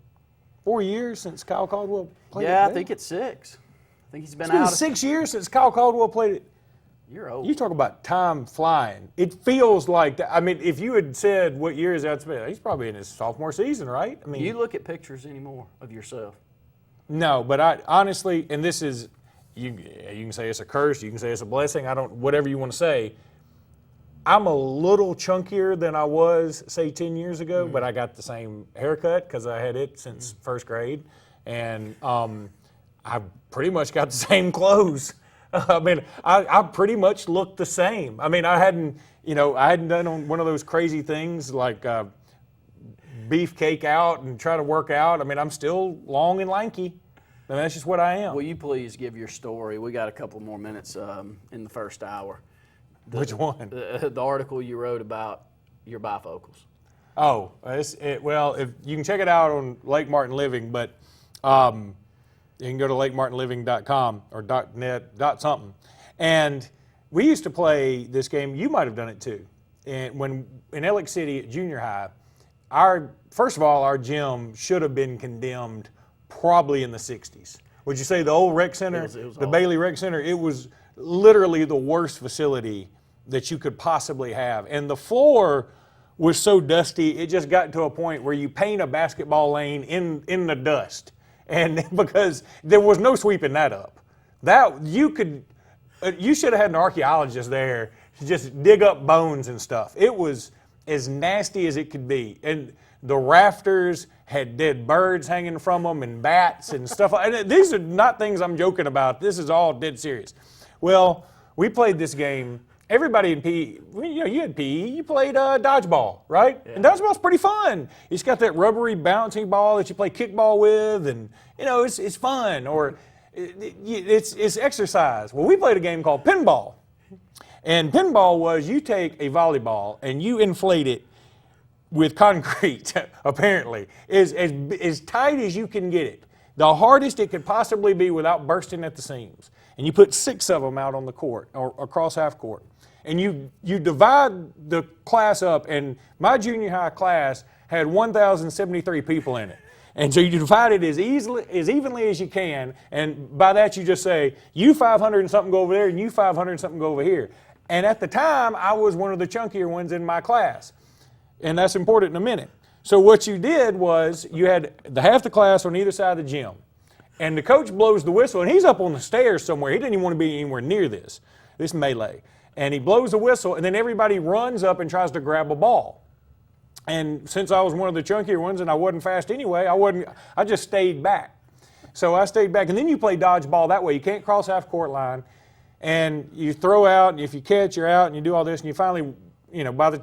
4 years since Kyle Caldwell played Yeah, it? I think it's 6. I think he's been It's been out. 6 years since Kyle Caldwell played it. You're old. You talk about time flying. It feels like that. I mean, if you had said what year is that, he's probably in his sophomore season, right? I mean, Do you look at pictures anymore of yourself? No, but I honestly, and this is, you can say it's a curse, you can say it's a blessing, whatever you want to say. I'm a little chunkier than I was, say, 10 years ago, but I got the same haircut because I had it since first grade. And I pretty much got the same clothes. I mean, I pretty much looked the same. I mean, I hadn't done on one of those crazy things like beefcake out and try to work out. I mean, I'm still long and lanky. I mean, that's just what I am. Will you please give your story? We got a couple more minutes in the first hour. Which one? The article you wrote about your bifocals. Oh, well, if you can check it out on Lake Martin Living, but you can go to lakemartinliving.com or .net, .something. And we used to play this game. You might have done it too. And when in Alex City at junior high, first of all, our gym should have been condemned probably in the 60s. Would you say the old rec center, it was the awful. Bailey Rec Center, it was literally the worst facility that you could possibly have. And the floor was so dusty, it just got to a point where you paint a basketball lane in the dust. And because there was no sweeping that up. You should have had an archaeologist there to just dig up bones and stuff. It was as nasty as it could be. And the rafters had dead birds hanging from them and bats and stuff. And these are not things I'm joking about. This is all dead serious. Well, we played this game everybody in PE, you had PE, you played dodgeball, right? Yeah. And dodgeball's pretty fun. It's got that rubbery bouncing ball that you play kickball with, and it's fun, or it's exercise. Well, we played a game called pinball, and pinball was you take a volleyball and you inflate it with concrete, apparently, as tight as you can get it, the hardest it could possibly be without bursting at the seams. And you put 6 of them out on the court, or across half court. And you divide the class up, and my junior high class had 1,073 people in it. And so you divide it as evenly as you can, and by that you just say, you 500 and something go over there, and you 500 and something go over here. And at the time, I was one of the chunkier ones in my class. And that's important in a minute. So what you did was you had half the class on either side of the gym. And the coach blows the whistle, and he's up on the stairs somewhere. He didn't even want to be anywhere near this melee. And he blows the whistle, and then everybody runs up and tries to grab a ball. And since I was one of the chunkier ones and I wasn't fast anyway, I just stayed back. So I stayed back. And then you play dodgeball that way. You can't cross half court line. And you throw out, and if you catch, you're out, and you do all this, and you finally, by the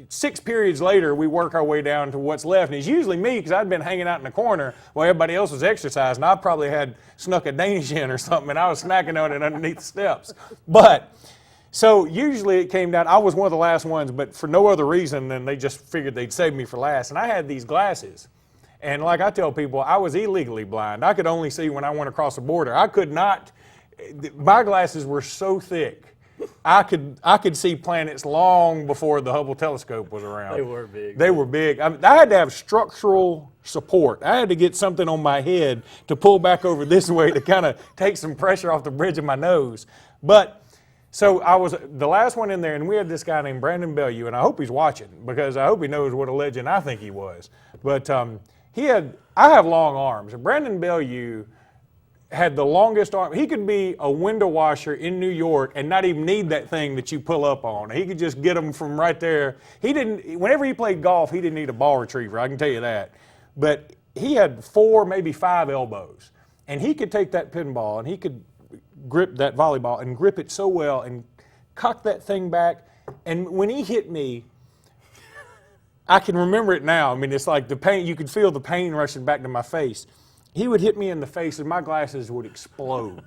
6 periods later, we work our way down to what's left. And it's usually me, because I'd been hanging out in the corner while everybody else was exercising. I probably had snuck a Danish in or something, and I was snacking on it underneath the steps. But, so usually it came down, I was one of the last ones, but for no other reason than they just figured they'd save me for last. And I had these glasses. And like I tell people, I was illegally blind. I could only see when I went across the border. I could not, my glasses were so thick. I could see planets long before the Hubble telescope was around. They were big. They were big. I had to have structural support. I had to get something on my head to pull back over this way to kind of take some pressure off the bridge of my nose. But, so I was the last one in there, and we had this guy named Brandon Bellew, and I hope he's watching, because I hope he knows what a legend I think he was. But I have long arms, and Brandon Bellew had the longest arm. He could be a window washer in New York and not even need that thing that you pull up on. He could just get them from right there. Whenever he played golf, he didn't need a ball retriever, I can tell you that. But he had 4, maybe 5 elbows. And he could take that pinball and he could grip that volleyball and grip it so well and cock that thing back. And when he hit me, I can remember it now. I mean, it's like the pain, you could feel the pain rushing back to my face. He would hit me in the face and my glasses would explode.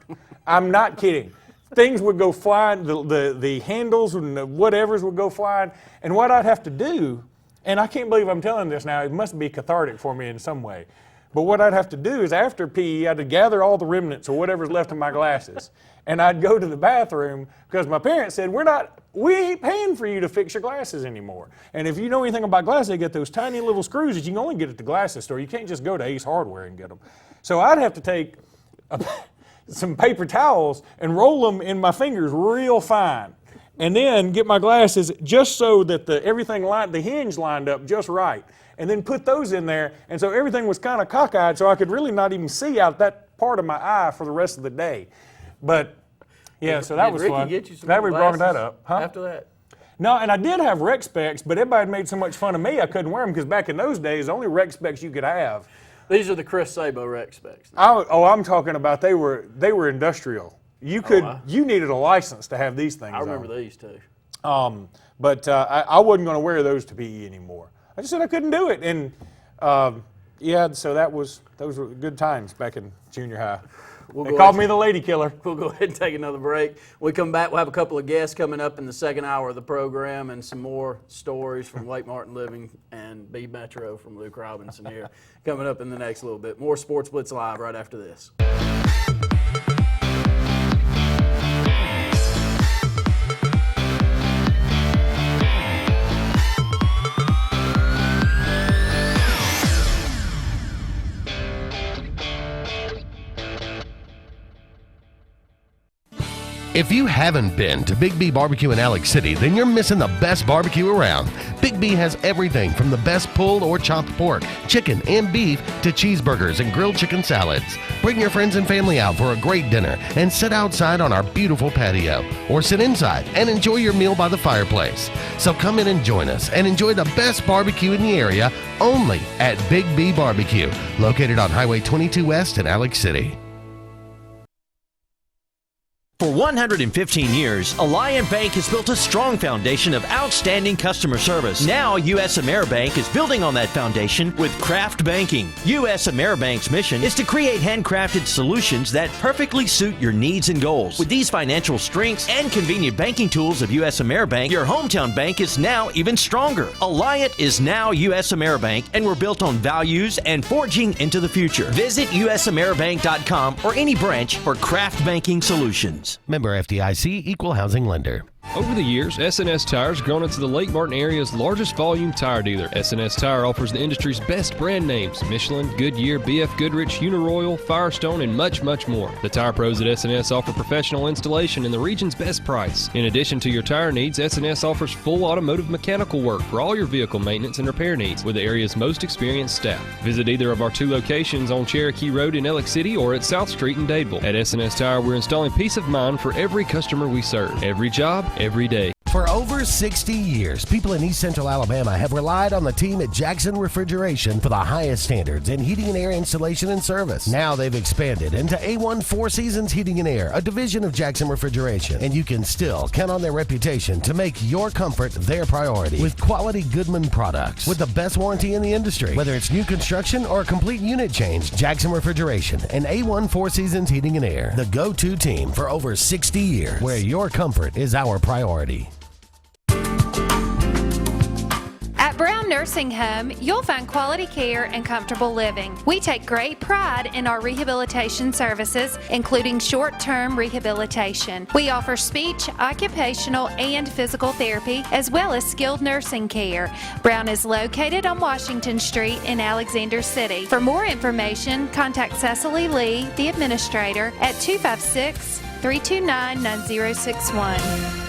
I'm not kidding. Things would go flying, the handles and the whatevers would go flying. And what I'd have to do, and I can't believe I'm telling this now, it must be cathartic for me in some way. But what I'd have to do is after PE, I'd gather all the remnants or whatever's left of my glasses. And I'd go to the bathroom because my parents said, we ain't paying for you to fix your glasses anymore. And if you know anything about glasses, they get those tiny little screws that you can only get at the glasses store. You can't just go to Ace Hardware and get them. So I'd have to take some paper towels and roll them in my fingers real fine. And then get my glasses just so that the hinge lined up just right. And then put those in there. And so everything was kind of cockeyed, so I could really not even see out that part of my eye for the rest of the day. But, yeah, so that was fun. Glad we brought that up. Huh? After that? No, and I did have rec specs, but everybody had made so much fun of me I couldn't wear them because back in those days, the only rec specs you could have. These are the Chris Sabo rec specs. I'm talking about they were industrial. You needed a license to have these things. I remember these too. But I wasn't going to wear those to PE anymore. I just said I couldn't do it, and so those were good times back in junior high. They called me the lady killer. We'll go ahead and take another break. When we come back, we'll have a couple of guests coming up in the second hour of the program and some more stories from Lake Martin Living and B Metro from Luke Robinson here coming up in the next little bit. More Sports Blitz Live right after this. If you haven't been to Big B Barbecue in Alex City, then you're missing the best barbecue around. Big B has everything from the best pulled or chopped pork, chicken, and beef to cheeseburgers and grilled chicken salads. Bring your friends and family out for a great dinner and sit outside on our beautiful patio or sit inside and enjoy your meal by the fireplace. So come in and join us and enjoy the best barbecue in the area only at Big B Barbecue, located on Highway 22 West in Alex City. For 115 years, Alliant Bank has built a strong foundation of outstanding customer service. Now, U.S. AmeriBank is building on that foundation with craft banking. U.S. AmeriBank's mission is to create handcrafted solutions that perfectly suit your needs and goals. With these financial strengths and convenient banking tools of U.S. AmeriBank, your hometown bank is now even stronger. Alliant is now U.S. AmeriBank, and we're built on values and forging into the future. Visit usameribank.com or any branch for craft banking solutions. Member FDIC, Equal Housing Lender. Over the years, S&S Tire has grown into the Lake Martin area's largest volume tire dealer. S&S Tire offers the industry's best brand names: Michelin, Goodyear, BF Goodrich, Uniroyal, Firestone, and much, much more. The tire pros at S&S offer professional installation and the region's best price. In addition to your tire needs, S&S offers full automotive mechanical work for all your vehicle maintenance and repair needs with the area's most experienced staff. Visit either of our 2 locations on Cherokee Road in Ellick City or at South Street in Dadeville. At S&S Tire, we're installing peace of mind for every customer we serve. Every job, every day. For over 60 years, people in East Central Alabama have relied on the team at Jackson Refrigeration for the highest standards in heating and air installation and service. Now they've expanded into A1 Four Seasons Heating and Air, a division of Jackson Refrigeration, and you can still count on their reputation to make your comfort their priority with quality Goodman products with the best warranty in the industry. Whether it's new construction or a complete unit change, Jackson Refrigeration and A1 Four Seasons Heating and Air, the go-to team for over 60 years, where your comfort is our priority. At Brown Nursing Home, you'll find quality care and comfortable living. We take great pride in our rehabilitation services, including short-term rehabilitation. We offer speech, occupational, and physical therapy, as well as skilled nursing care. Brown is located on Washington Street in Alexander City. For more information, contact Cecily Lee, the administrator, at 256-329-9061.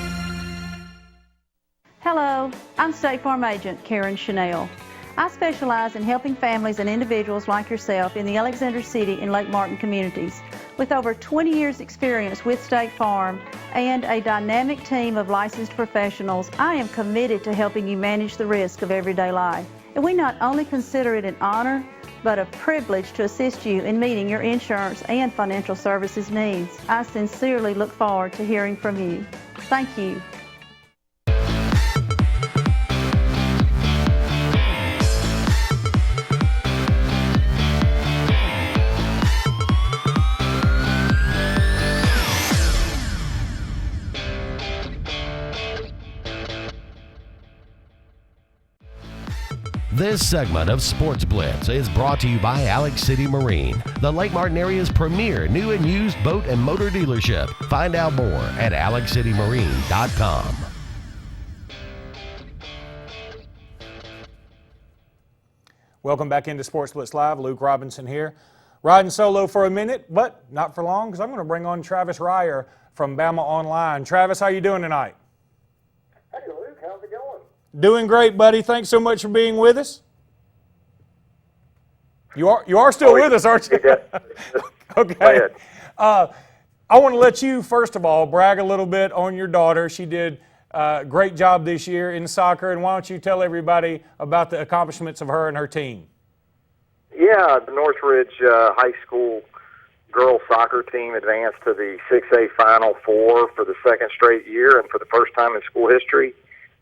Hello, I'm State Farm Agent Karen Chanel. I specialize in helping families and individuals like yourself in the Alexander City and Lake Martin communities. With over 20 years experience with State Farm and a dynamic team of licensed professionals, I am committed to helping you manage the risk of everyday life. And we not only consider it an honor, but a privilege to assist you in meeting your insurance and financial services needs. I sincerely look forward to hearing from you. Thank you. This segment of Sports Blitz is brought to you by Alex City Marine, the Lake Martin area's premier new and used boat and motor dealership. Find out more at alexcitymarine.com. Welcome back into Sports Blitz Live. Luke Robinson here. Riding solo for a minute, but not for long, because I'm going to bring on Travis Ryer from Bama Online. Travis, how you doing tonight? Hey, Luke. How's it going? Doing great, buddy. Thanks so much for being with us. You are still with us, aren't you? Okay. I want to let you, first of all, brag a little bit on your daughter. She did a great job this year in soccer, and why don't you tell everybody about the accomplishments of her and her team? Yeah, the Northridge High School girls soccer team advanced to the 6A Final Four for the second straight year, and for the first time in school history,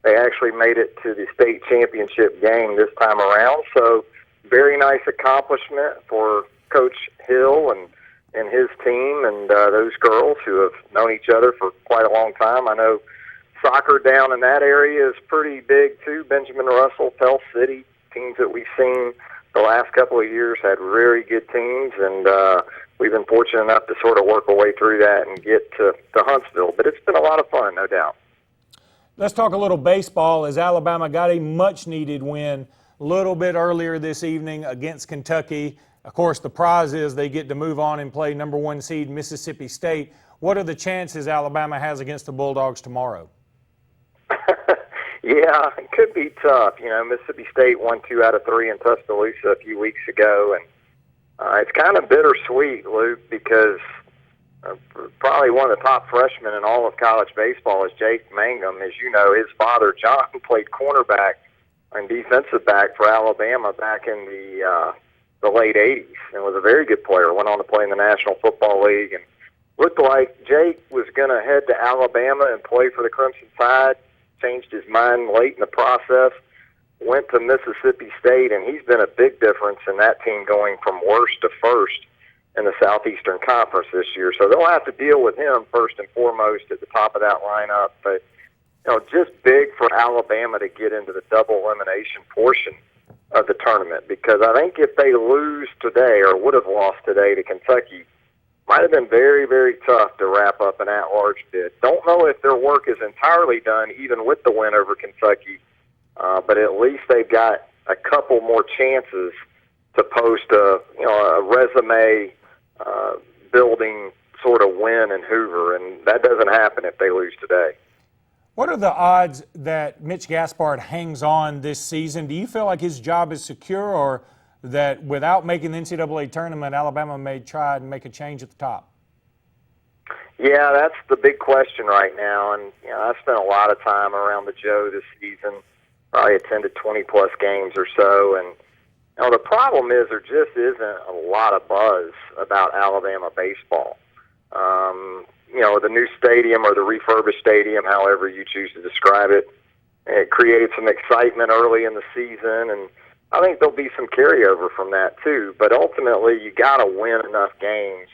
they actually made it to the state championship game this time around. So very nice accomplishment for Coach Hill and his team and those girls who have known each other for quite a long time. I know soccer down in that area is pretty big too. Benjamin Russell, Pell City, teams that we've seen the last couple of years had very good teams, and we've been fortunate enough to sort of work our way through that and get to Huntsville. But it's been a lot of fun, no doubt. Let's talk a little baseball, as Alabama got a much-needed win a little bit earlier this evening against Kentucky. Of course, the prize is they get to move on and play number 1 seed Mississippi State. What are the chances Alabama has against the Bulldogs tomorrow? Yeah, it could be tough. You know, Mississippi State won 2 out of 3 in Tuscaloosa a few weeks ago, and it's kind of bittersweet, Luke, because probably one of the top freshmen in all of college baseball is Jake Mangum. As you know, his father, John, played cornerback and defensive back for Alabama back in the late 80s and was a very good player. Went on to play in the National Football League and looked like Jake was going to head to Alabama and play for the Crimson Tide, changed his mind late in the process, went to Mississippi State, and he's been a big difference in that team going from worst to first in the Southeastern Conference this year. So they'll have to deal with him first and foremost at the top of that lineup. But, just big for Alabama to get into the double elimination portion of the tournament, because I think if they lose today or would have lost today to Kentucky, might have been very, very tough to wrap up an at-large bid. Don't know if their work is entirely done, even with the win over Kentucky, but at least they've got a couple more chances to post a resume building sort of win in Hoover, and that doesn't happen if they lose today. What are the odds that Mitch Gaspard hangs on this season? Do you feel like his job is secure, or that without making the NCAA tournament, Alabama may try and make a change at the top? Yeah, that's the big question right now. And I spent a lot of time around the Joe this season. Probably attended 20-plus games or so. And the problem is there just isn't a lot of buzz about Alabama baseball. The new stadium or the refurbished stadium, however you choose to describe it, it created some excitement early in the season, and I think there'll be some carryover from that too. But ultimately, you got to win enough games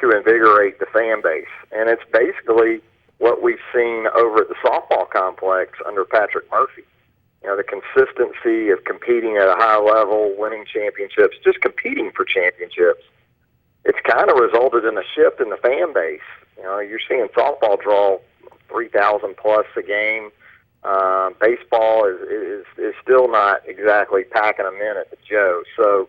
to invigorate the fan base, and it's basically what we've seen over at the softball complex under Patrick Murphy. The consistency of competing at a high level, winning championships, just competing for championships. It's kind of resulted in a shift in the fan base. You're seeing softball draw 3,000 plus a game. Baseball is still not exactly packing them in at the Joe. So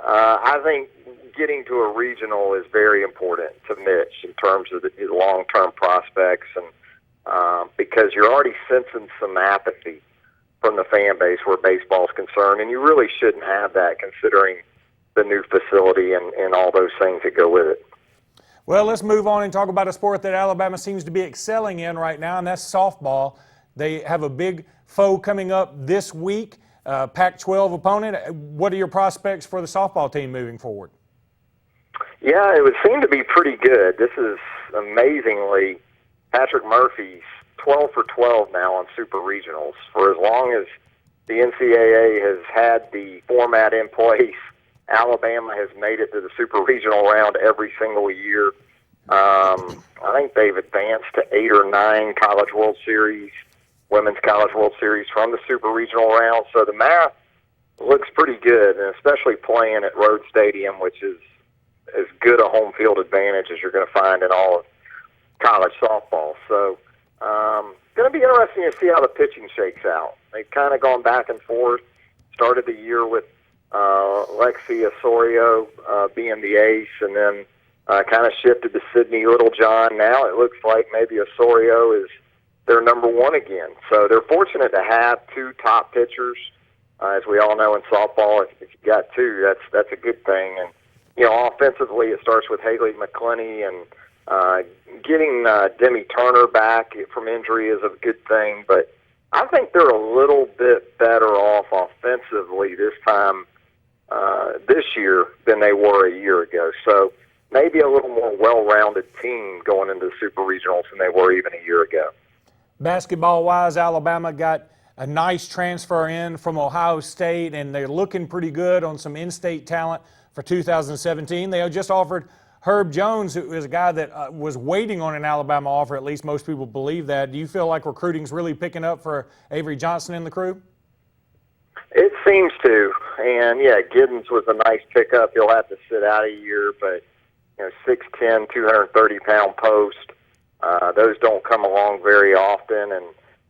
I think getting to a regional is very important to Mitch in terms of his long-term prospects, and because you're already sensing some apathy from the fan base where baseball is concerned, and you really shouldn't have that considering the new facility and all those things that go with it. Well, let's move on and talk about a sport that Alabama seems to be excelling in right now, and that's softball. They have a big foe coming up this week, Pac-12 opponent. What are your prospects for the softball team moving forward? Yeah, it would seem to be pretty good. This is amazingly Patrick Murphy's 12 for 12 now on super regionals. For as long as the NCAA has had the format in place, Alabama has made it to the super regional round every single year. I think they've advanced to 8 or 9 College World Series, Women's College World Series from the super regional round. So the math looks pretty good, and especially playing at Rhodes Stadium, which is as good a home field advantage as you're going to find in all of college softball. So going to be interesting to see how the pitching shakes out. They've kind of gone back and forth. Started the year with Lexi Osorio being the ace, and then kind of shifted to Sydney Littlejohn. Now it looks like maybe Osorio is their number one again. So they're fortunate to have 2 top pitchers. As we all know in softball, if you got 2, that's a good thing. And offensively, it starts with Haley McClenny, and getting Demi Turner back from injury is a good thing. But I think they're a little bit better off offensively this time this year than they were a year ago. So maybe a little more well-rounded team going into the super regionals than they were even a year ago. Basketball-wise, Alabama got a nice transfer in from Ohio State, and they're looking pretty good on some in-state talent for 2017. They just offered Herb Jones, who is a guy that was waiting on an Alabama offer. At least most people believe that. Do you feel like recruiting's really picking up for Avery Johnson and the crew? It seems to. And, yeah, Giddens was a nice pickup. He'll have to sit out a year, but 6'10", 230-pound post. Those don't come along very often, and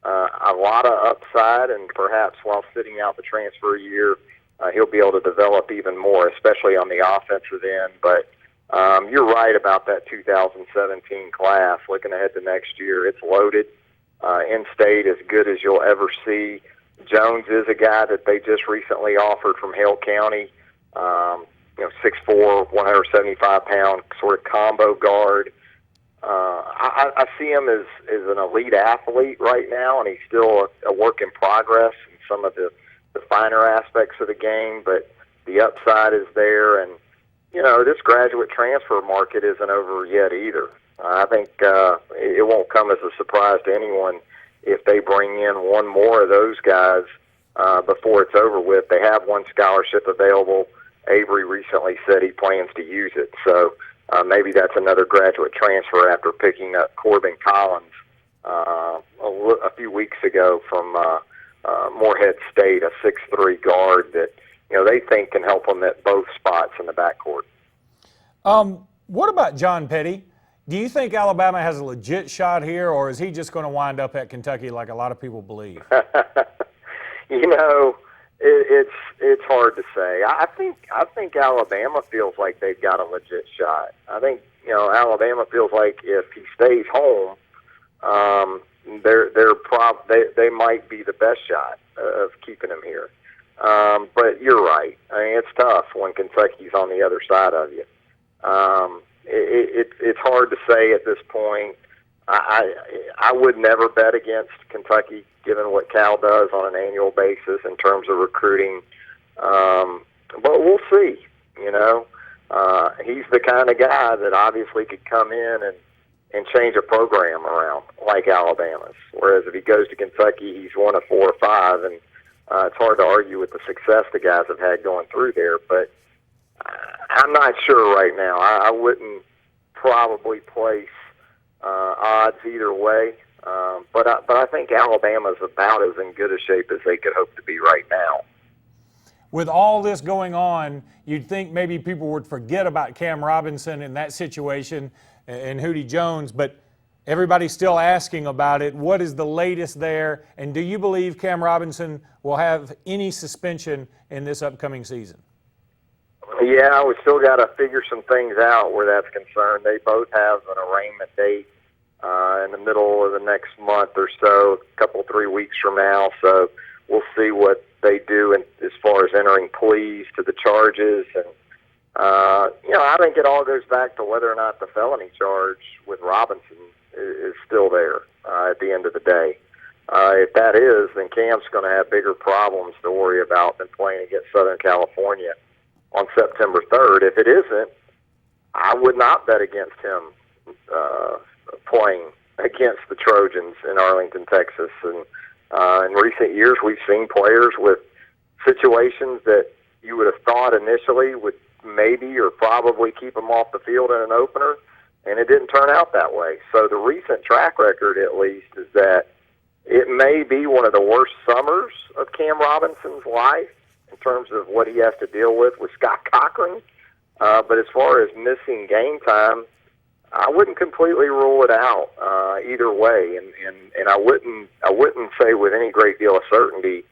a lot of upside, and perhaps while sitting out the transfer year, he'll be able to develop even more, especially on the offensive end. But you're right about that 2017 class. Looking ahead to next year, it's loaded. In-state as good as you'll ever see. Jones is a guy that they just recently offered from Hale County, 6'4", 175-pound sort of combo guard. I see him as an elite athlete right now, and he's still a work in progress in some of the finer aspects of the game, but the upside is there. And, this graduate transfer market isn't over yet either. I think it won't come as a surprise to anyone if they bring in one more of those guys before it's over with. They have one scholarship available. Avery recently said he plans to use it. So maybe that's another graduate transfer after picking up Corbin Collins a few weeks ago from Morehead State, a 6'3" guard that they think can help them at both spots in the backcourt. What about John Petty? Do you think Alabama has a legit shot here, or is he just going to wind up at Kentucky like a lot of people believe? It's hard to say. I think Alabama feels like they've got a legit shot. I think Alabama feels like if he stays home, they might be the best shot of keeping him here. But you're right. I mean, it's tough when Kentucky's on the other side of you. It's hard to say at this point. I would never bet against Kentucky, given what Cal does on an annual basis in terms of recruiting. But we'll see. He's the kind of guy that obviously could come in and change a program around like Alabama's. Whereas if he goes to Kentucky, he's one of 4 or 5, and it's hard to argue with the success the guys have had going through there. But I'm not sure right now. I wouldn't probably place odds either way. But I think Alabama's about as in good a shape as they could hope to be right now. With all this going on, you'd think maybe people would forget about Cam Robinson in that situation and Hootie Jones, but everybody's still asking about it. What is the latest there? And do you believe Cam Robinson will have any suspension in this upcoming season? Yeah, we still got to figure some things out where that's concerned. They both have an arraignment date in the middle of the next month or so, a couple, 3 weeks from now. So we'll see what they do as far as entering pleas to the charges. And, I think it all goes back to whether or not the felony charge with Robinson is still there at the end of the day. If that is, then Cam's going to have bigger problems to worry about than playing against Southern California on September 3rd. If it isn't, I would not bet against him playing against the Trojans in Arlington, Texas. And in recent years, we've seen players with situations that you would have thought initially would maybe or probably keep them off the field in an opener, and it didn't turn out that way. So the recent track record, at least, is that it may be one of the worst summers of Cam Robinson's life in terms of what he has to deal with Scott Cochran. But as far as missing game time, I wouldn't completely rule it out either way, and I wouldn't say with any great deal of certainty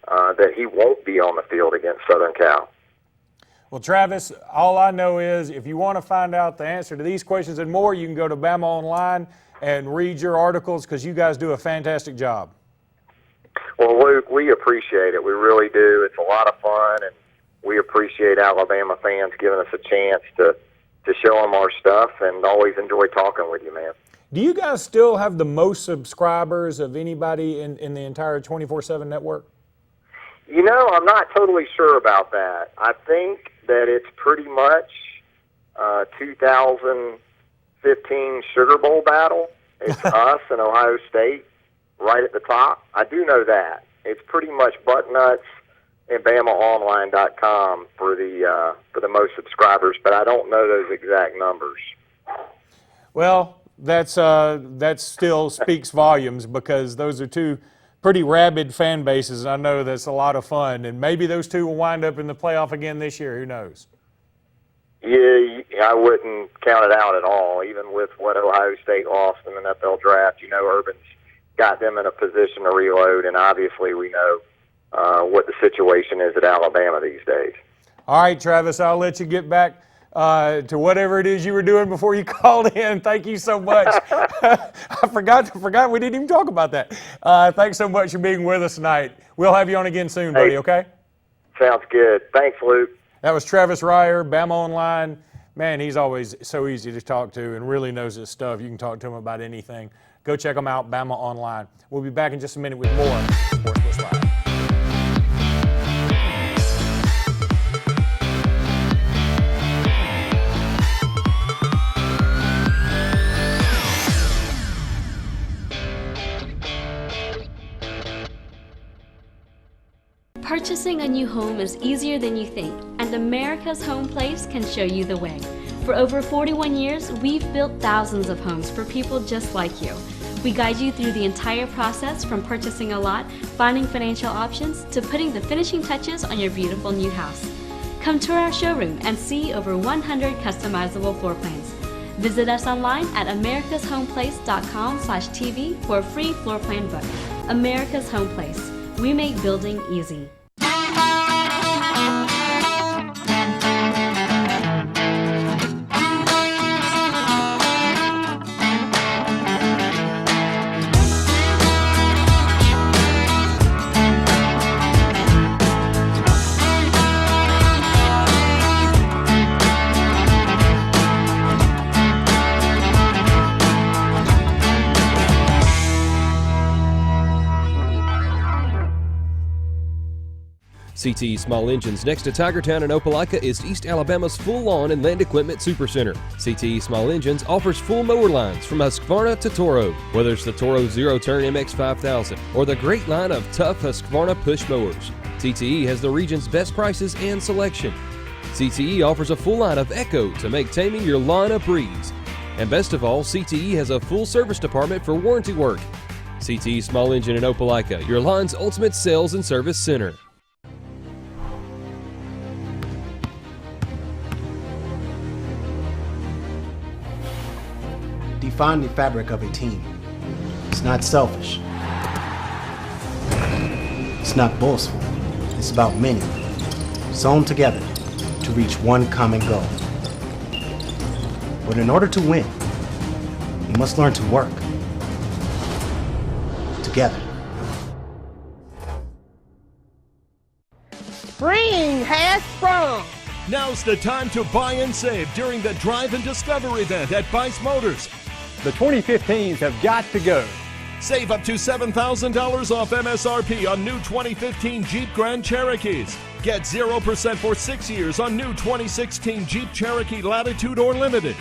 that he won't be on the field against Southern Cal. Well, Travis, all I know is if you want to find out the answer to these questions and more, you can go to Bama Online and read your articles because you guys do a fantastic job. Well, Luke, we appreciate it. We really do. It's a lot of fun, and we appreciate Alabama fans giving us a chance to show them our stuff, and always enjoy talking with you, man. Do you guys still have the most subscribers of anybody in the entire 24/7 network? I'm not totally sure about that. I think that it's pretty much 2015 Sugar Bowl battle. It's us and Ohio State right at the top. I do know that. It's pretty much Bucknuts and BamaOnline.com for the most subscribers, but I don't know those exact numbers. Well, that still speaks volumes because those are two pretty rabid fan bases. I know that's a lot of fun, and maybe those two will wind up in the playoff again this year. Who knows? Yeah, I wouldn't count it out at all. Even with what Ohio State lost in the NFL draft, Urban's got them in a position to reload, and obviously we know what the situation is at Alabama these days. All right, Travis, I'll let you get back to whatever it is you were doing before you called in. Thank you so much. I forgot we didn't even talk about that. Thanks so much for being with us tonight. We'll have you on again soon, buddy, okay? Sounds good. Thanks, Luke. That was Travis Ryer, Bama Online. Man, he's always so easy to talk to and really knows his stuff. You can talk to him about anything. Go check him out, Bama Online. We'll be back in just a minute with more Sportz Blitz Live. Purchasing a new home is easier than you think, and America's Home Place can show you the way. For over 41 years, we've built thousands of homes for people just like you. We guide you through the entire process from purchasing a lot, finding financial options, to putting the finishing touches on your beautiful new house. Come tour our showroom and see over 100 customizable floor plans. Visit us online at americashomeplace.com/TV for a free floor plan book. America's Home Place. We make building easy. CTE Small Engines next to Tigertown and Opelika is East Alabama's full lawn and land equipment supercenter. CTE Small Engines offers full mower lines from Husqvarna to Toro, whether it's the Toro Zero Turn MX 5000 or the great line of tough Husqvarna push mowers. CTE has the region's best prices and selection. CTE offers a full line of Echo to make taming your lawn a breeze. And best of all, CTE has a full service department for warranty work. CTE Small Engine in Opelika, your lawn's ultimate sales and service center. Define the fabric of a team. It's not selfish. It's not boastful. It's about many, sewn together to reach one common goal. But in order to win, you must learn to work together. Spring has sprung. Now's the time to buy and save during the Drive and Discover event at Bice Motors. The 2015s have got to go. Save up to $7,000 off MSRP on new 2015 Jeep Grand Cherokees. Get 0% for 6 years on new 2016 Jeep Cherokee Latitude or Limited.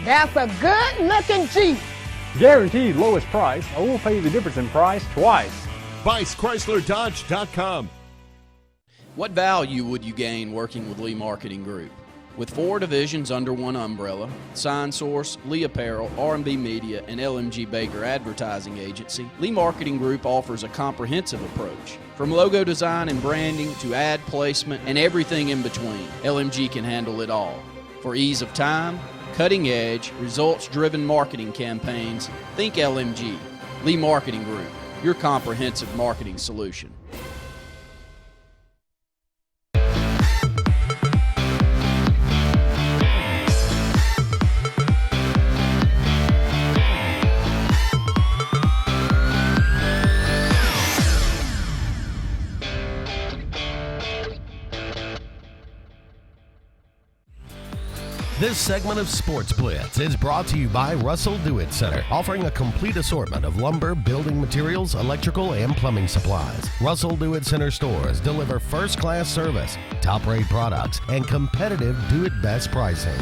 That's a good-looking Jeep. Guaranteed lowest price, or we'll pay you the difference in price twice. BiceChryslerDodge.com. What value would you gain working with Lee Marketing Group? With 4 divisions under one umbrella, Sign Source, Lee Apparel, R&B Media, and LMG Baker Advertising Agency, Lee Marketing Group offers a comprehensive approach. From logo design and branding to ad placement and everything in between, LMG can handle it all. For ease of time, cutting-edge, results-driven marketing campaigns, think LMG. Lee Marketing Group, your comprehensive marketing solution. This segment of Sportz Blitz is brought to you by Russell Do-It Center, offering a complete assortment of lumber, building materials, electrical, and plumbing supplies. Russell Do-It Center stores deliver first-class service, top-rate products, and competitive do-it-best pricing.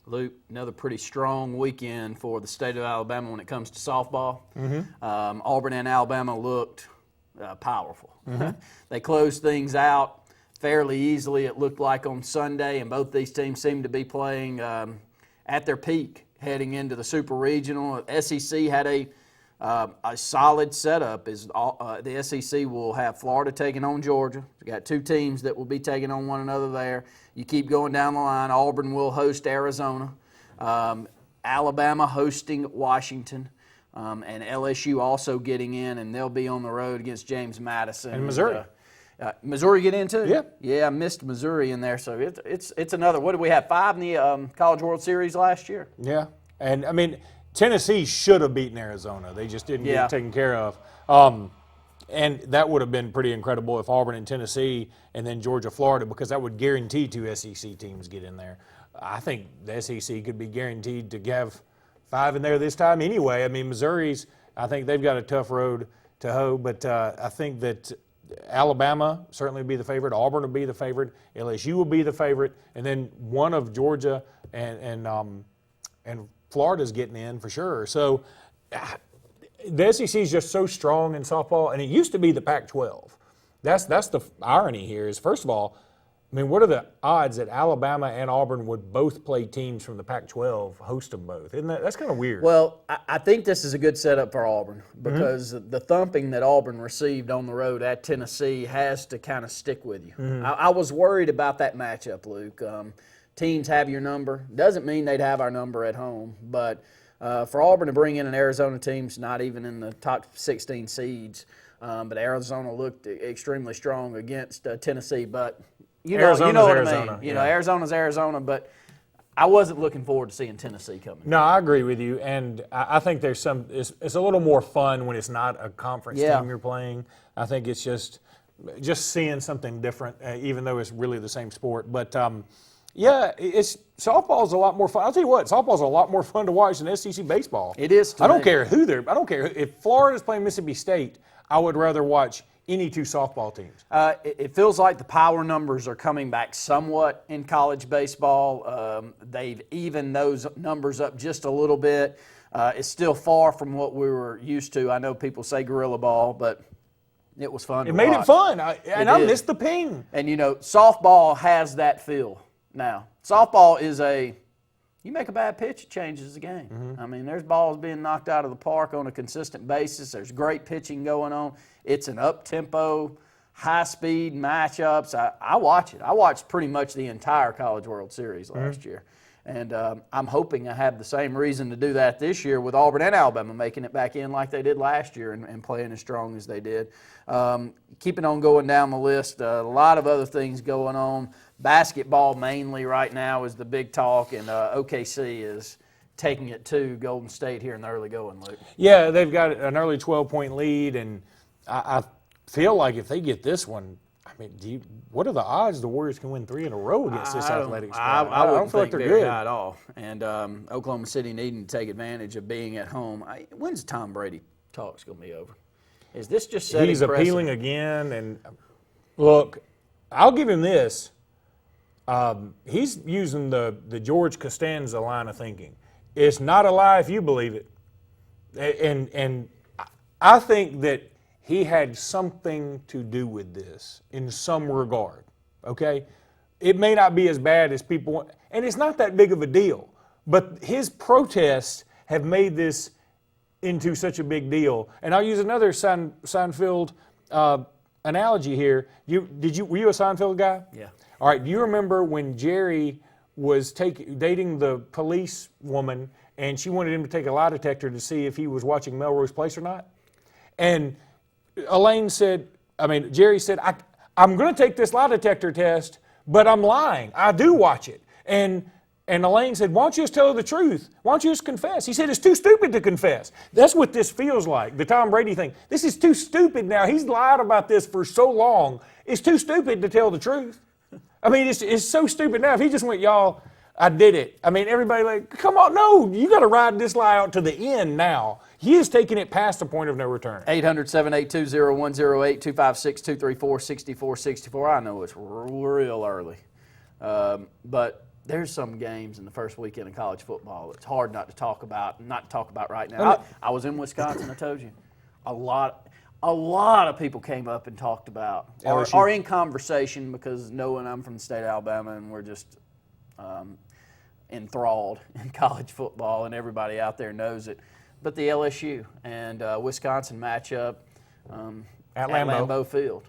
Luke, another pretty strong weekend for the state of Alabama when it comes to softball. Auburn and Alabama looked powerful. They closed things out fairly easily, it looked like, on Sunday, and both these teams seemed to be playing at their peak heading into the Super Regional. SEC had a solid setup. The SEC will have Florida taking on Georgia. We got 2 teams that will be taking on one another there. You keep going down the line. Auburn will host Arizona. Alabama hosting Washington. And LSU also getting in, and they'll be on the road against James Madison. And Missouri. Missouri get in too? Yeah. Yeah, I missed Missouri in there. So it's another, what did we have, 5 in the College World Series last year? Yeah. And, I mean, Tennessee should have beaten Arizona. They just didn't get it taken care of. And that would have been pretty incredible if Auburn and Tennessee and then Georgia, Florida, because that would guarantee 2 SEC teams get in there. I think the SEC could be guaranteed to have 5 in there this time anyway. I mean, Missouri's, I think they've got a tough road to hoe, but I think that Alabama certainly will be the favorite. Auburn will be the favorite. LSU will be the favorite. And then one of Georgia and Florida's getting in for sure. So the SEC is just so strong in softball, and it used to be the Pac-12. That's the irony here is, first of all, I mean, what are the odds that Alabama and Auburn would both play teams from the Pac-12, host them both? Isn't that's kind of weird? Well, I think this is a good setup for Auburn because the thumping that Auburn received on the road at Tennessee has to kind of stick with you. I was worried about that matchup, Luke. Teams have your number. Doesn't mean they'd have our number at home, but for Auburn to bring in an Arizona team, not even in the top 16 seeds, but Arizona looked extremely strong against Tennessee, but you know what I mean. You know, Arizona's Arizona, but I wasn't looking forward to seeing Tennessee coming. No, I agree with you, and I think there's it's a little more fun when it's not a conference team you're playing. I think it's just seeing something different, even though it's really the same sport. But softball's a lot more fun. I'll tell you what, softball's a lot more fun to watch than SEC baseball. It is. I don't care if Florida's playing Mississippi State. I would rather watch any two softball teams. It feels like the power numbers are coming back somewhat in college baseball. They've evened those numbers up just a little bit. It's still far from what we were used to. I know people say gorilla ball, but it was fun to watch. It made it fun, I missed the ping. And, you know, softball has that feel now. Softball is you make a bad pitch, it changes the game. I mean, there's balls being knocked out of the park on a consistent basis. There's great pitching going on. It's an up-tempo, high-speed matchups. I watch it. I watched pretty much the entire College World Series last year. And I'm hoping I have the same reason to do that this year with Auburn and Alabama making it back in like they did last year and playing as strong as they did. Keeping on going down the list, a lot of other things going on. Basketball mainly right now is the big talk, and OKC is taking it to Golden State here in the early going, Luke. Yeah, they've got an early 12-point lead, and I feel like if they get this one, I mean, what are the odds the Warriors can win 3 in a row against this athletic squad? I don't feel like they're very good high at all. And Oklahoma City needing to take advantage of being at home. When's Tom Brady talk's going to be over? Is this just setting He's appealing again, and look, I'll give him this. He's using the George Costanza line of thinking. It's not a lie if you believe it. And I think that he had something to do with this in some regard, okay? It may not be as bad as people want, and it's not that big of a deal, but his protests have made this into such a big deal. And I'll use another Seinfeld analogy here. Were you a Seinfeld guy? Yeah. All right, do you remember when Jerry was dating the police woman and she wanted him to take a lie detector to see if he was watching Melrose Place or not? And Jerry said, I'm going to take this lie detector test, but I'm lying. I do watch it. And Elaine said, why don't you just tell her the truth? Why don't you just confess? He said, it's too stupid to confess. That's what this feels like, the Tom Brady thing. This is too stupid now. He's lied about this for so long. It's too stupid to tell the truth. I mean, it's so stupid now. If he just went, y'all, I did it. I mean, everybody like, come on, no, you got to ride this lie out to the end now. He is taking it past the point of no return. 800-782-0108, 256-234-6464. I know it's real early. But there's some games in the first weekend of college football that's hard not to talk about right now. I was in Wisconsin, I told you. A lot of people came up and talked about, or in conversation, because knowing I'm from the state of Alabama and we're just enthralled in college football and everybody out there knows it. But the LSU and Wisconsin matchup at Lambeau Field.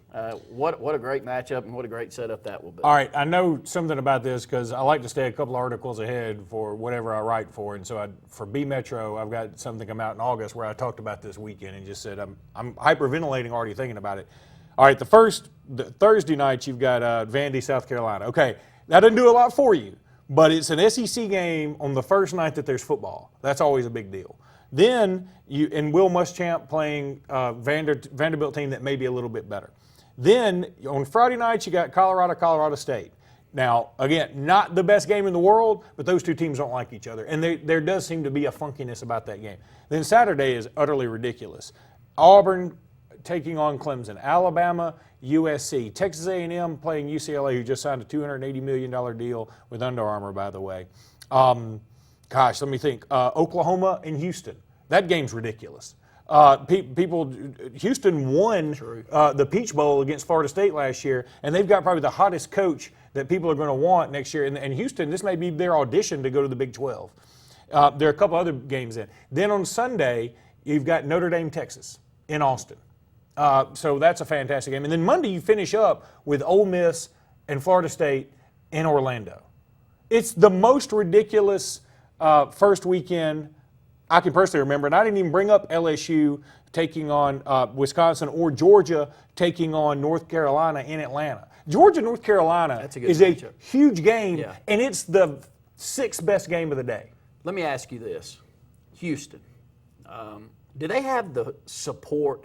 What a great matchup and what a great setup that will be. All right, I know something about this because I like to stay a couple articles ahead for whatever I write for. And so for B Metro, I've got something come out in August where I talked about this weekend and just said I'm hyperventilating already thinking about it. All right, the Thursday night you've got Vandy, South Carolina. Okay, that doesn't do a lot for you, but it's an SEC game on the first night that there's football. That's always a big deal. Then Will Muschamp playing Vanderbilt team that may be a little bit better. Then on Friday night you got Colorado State. Now again, not the best game in the world, but those two teams don't like each other, and there does seem to be a funkiness about that game. Then Saturday is utterly ridiculous. Auburn taking on Clemson, Alabama, USC, Texas A&M playing UCLA, who just signed a $280 million deal with Under Armour, by the way. Let me think. Oklahoma and Houston. That game's ridiculous. Houston won the Peach Bowl against Florida State last year, and they've got probably the hottest coach that people are going to want next year. And Houston, this may be their audition to go to the Big 12. There are a couple other games in. Then on Sunday, you've got Notre Dame, Texas in Austin. So that's a fantastic game. And then Monday, you finish up with Ole Miss and Florida State in Orlando. It's the most ridiculous first weekend I can personally remember, and I didn't even bring up LSU taking on Wisconsin or Georgia taking on North Carolina in Atlanta. Georgia-North Carolina is a huge game, and it's the 6th best game of the day. Let me ask you this. Houston, do they have the support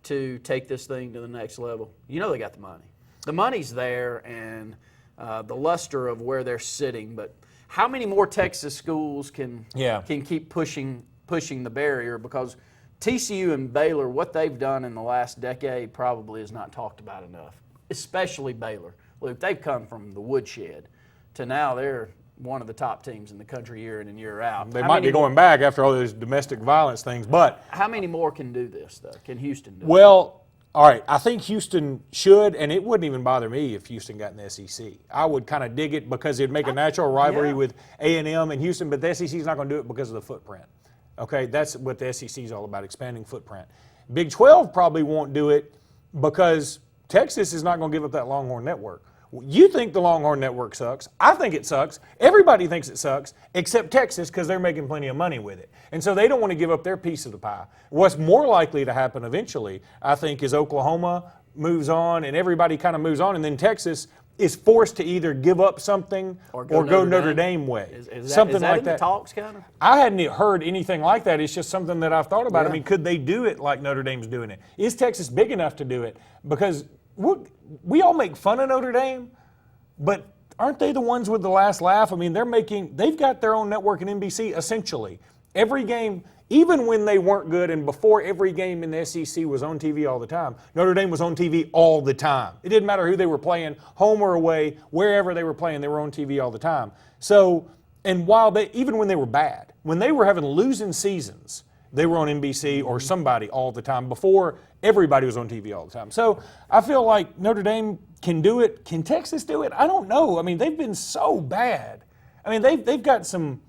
to take this thing to the next level? You know they got the money. The money's there, and the luster of where they're sitting, but how many more Texas schools can keep pushing the barrier? Because TCU and Baylor, what they've done in the last decade probably is not talked about enough, especially Baylor. Luke, they've come from the woodshed to now they're one of the top teams in the country year in and year out. They might be going back after all those domestic violence things, but how many more can do this, though? Can Houston do it? Well, all right, I think Houston should, and it wouldn't even bother me if Houston got in the SEC. I would kind of dig it because it'd make a natural rivalry with A&M and Houston, but the SEC is not going to do it because of the footprint. Okay, that's what the SEC is all about, expanding footprint. Big 12 probably won't do it because Texas is not going to give up that Longhorn Network. You think the Longhorn Network sucks. I think it sucks. Everybody thinks it sucks except Texas because they're making plenty of money with it. And so they don't want to give up their piece of the pie. What's more likely to happen eventually, I think, is Oklahoma moves on and everybody kind of moves on, and then Texas is forced to either give up something or go Notre Dame way. Something like in the talks, kind of? I hadn't heard anything like that. It's just something that I've thought about. I mean, could they do it like Notre Dame's doing it? Is Texas big enough to do it? Because we all make fun of Notre Dame, but aren't they the ones with the last laugh? I mean, they've got their own network in NBC essentially. Every game, even when they weren't good and before every game in the SEC was on TV all the time, Notre Dame was on TV all the time. It didn't matter who they were playing, home or away, wherever they were playing, they were on TV all the time. So, and even when they were bad, when they were having losing seasons, they were on NBC or somebody all the time before everybody was on TV all the time. So I feel like Notre Dame can do it. Can Texas do it? I don't know. I mean, they've been so bad. I mean, they've got some.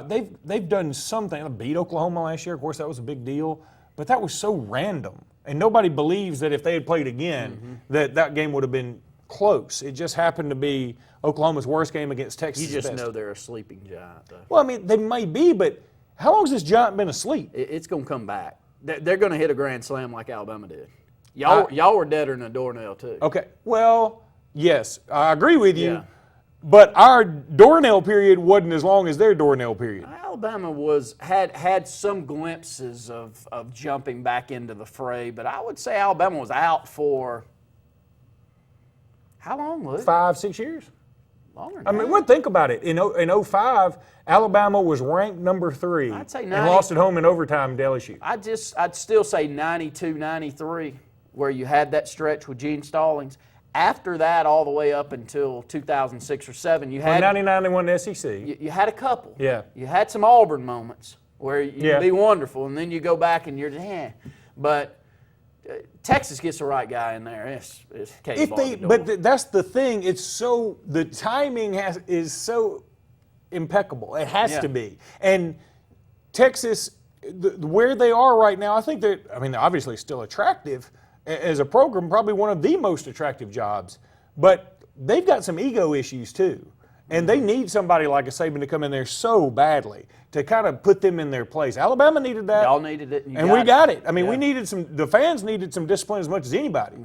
They've done something. They beat Oklahoma last year. Of course, that was a big deal. But that was so random, and nobody believes that if they had played again, that game would have been close. It just happened to be Oklahoma's worst game against Texas. You just know they're a sleeping giant, though. Well, I mean, they may be, but how long has this giant been asleep? It's going to come back. They're going to hit a grand slam like Alabama did. Y'all were deader than a doornail, too. Okay. Well, yes, I agree with you. Yeah. But our doornail period wasn't as long as their doornail period. Alabama had some glimpses of jumping back into the fray, but I would say Alabama was out for how long, Luke? 5-6 years. Longer. I mean, think about it. In 2005, Alabama was ranked number 3 I'd say and lost at home in overtime to LSU. I'd still say 92, 93, where you had that stretch with Gene Stallings. After that, all the way up until 2006 or 7, you had 99 they won the SEC. You had a couple. Yeah. You had some Auburn moments where you'd be wonderful, and then you go back and you're just, But Texas gets the right guy in there. It's but that's the thing. It's so the timing is so impeccable. It has to be. And Texas, where they are right now, I think they're obviously still attractive as a program, probably one of the most attractive jobs. But they've got some ego issues too. And they need somebody like a Saban to come in there so badly to kind of put them in their place. Alabama needed that. Y'all needed it. And we got it. I mean, we needed the fans needed some discipline as much as anybody.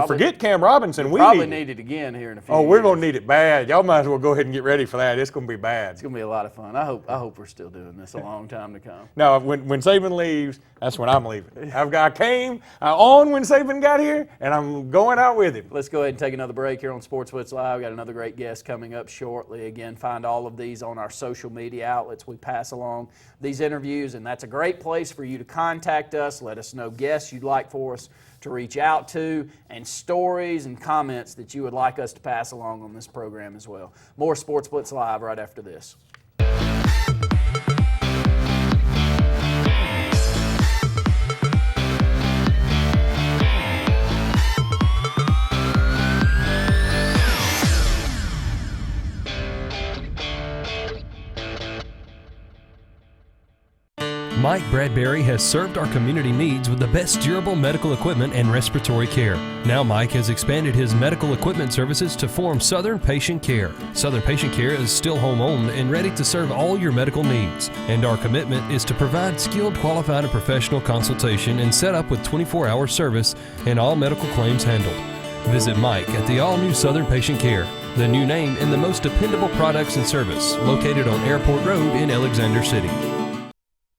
Forget Cam Robinson. We probably need it again here in a few years. We're going to need it bad. Y'all might as well go ahead and get ready for that. It's going to be bad. It's going to be a lot of fun. I hope we're still doing this a long time to come. No, when Saban leaves, that's when I'm leaving. I came on when Saban got here, and I'm going out with him. Let's go ahead and take another break here on Sportz Blitz Live. We've got another great guest coming up shortly. Again, find all of these on our social media outlets. We pass along these interviews, and that's a great place for you to contact us. Let us know guests you'd like for us to reach out to and stories and comments that you would like us to pass along on this program as well. More Sportz Blitz Live right after this. Mike Bradbury has served our community needs with the best durable medical equipment and respiratory care. Now Mike has expanded his medical equipment services to form Southern Patient Care. Southern Patient Care is still home-owned and ready to serve all your medical needs. And our commitment is to provide skilled, qualified, and professional consultation and set up with 24-hour service and all medical claims handled. Visit Mike at the all-new Southern Patient Care, the new name and the most dependable products and service, located on Airport Road in Alexander City.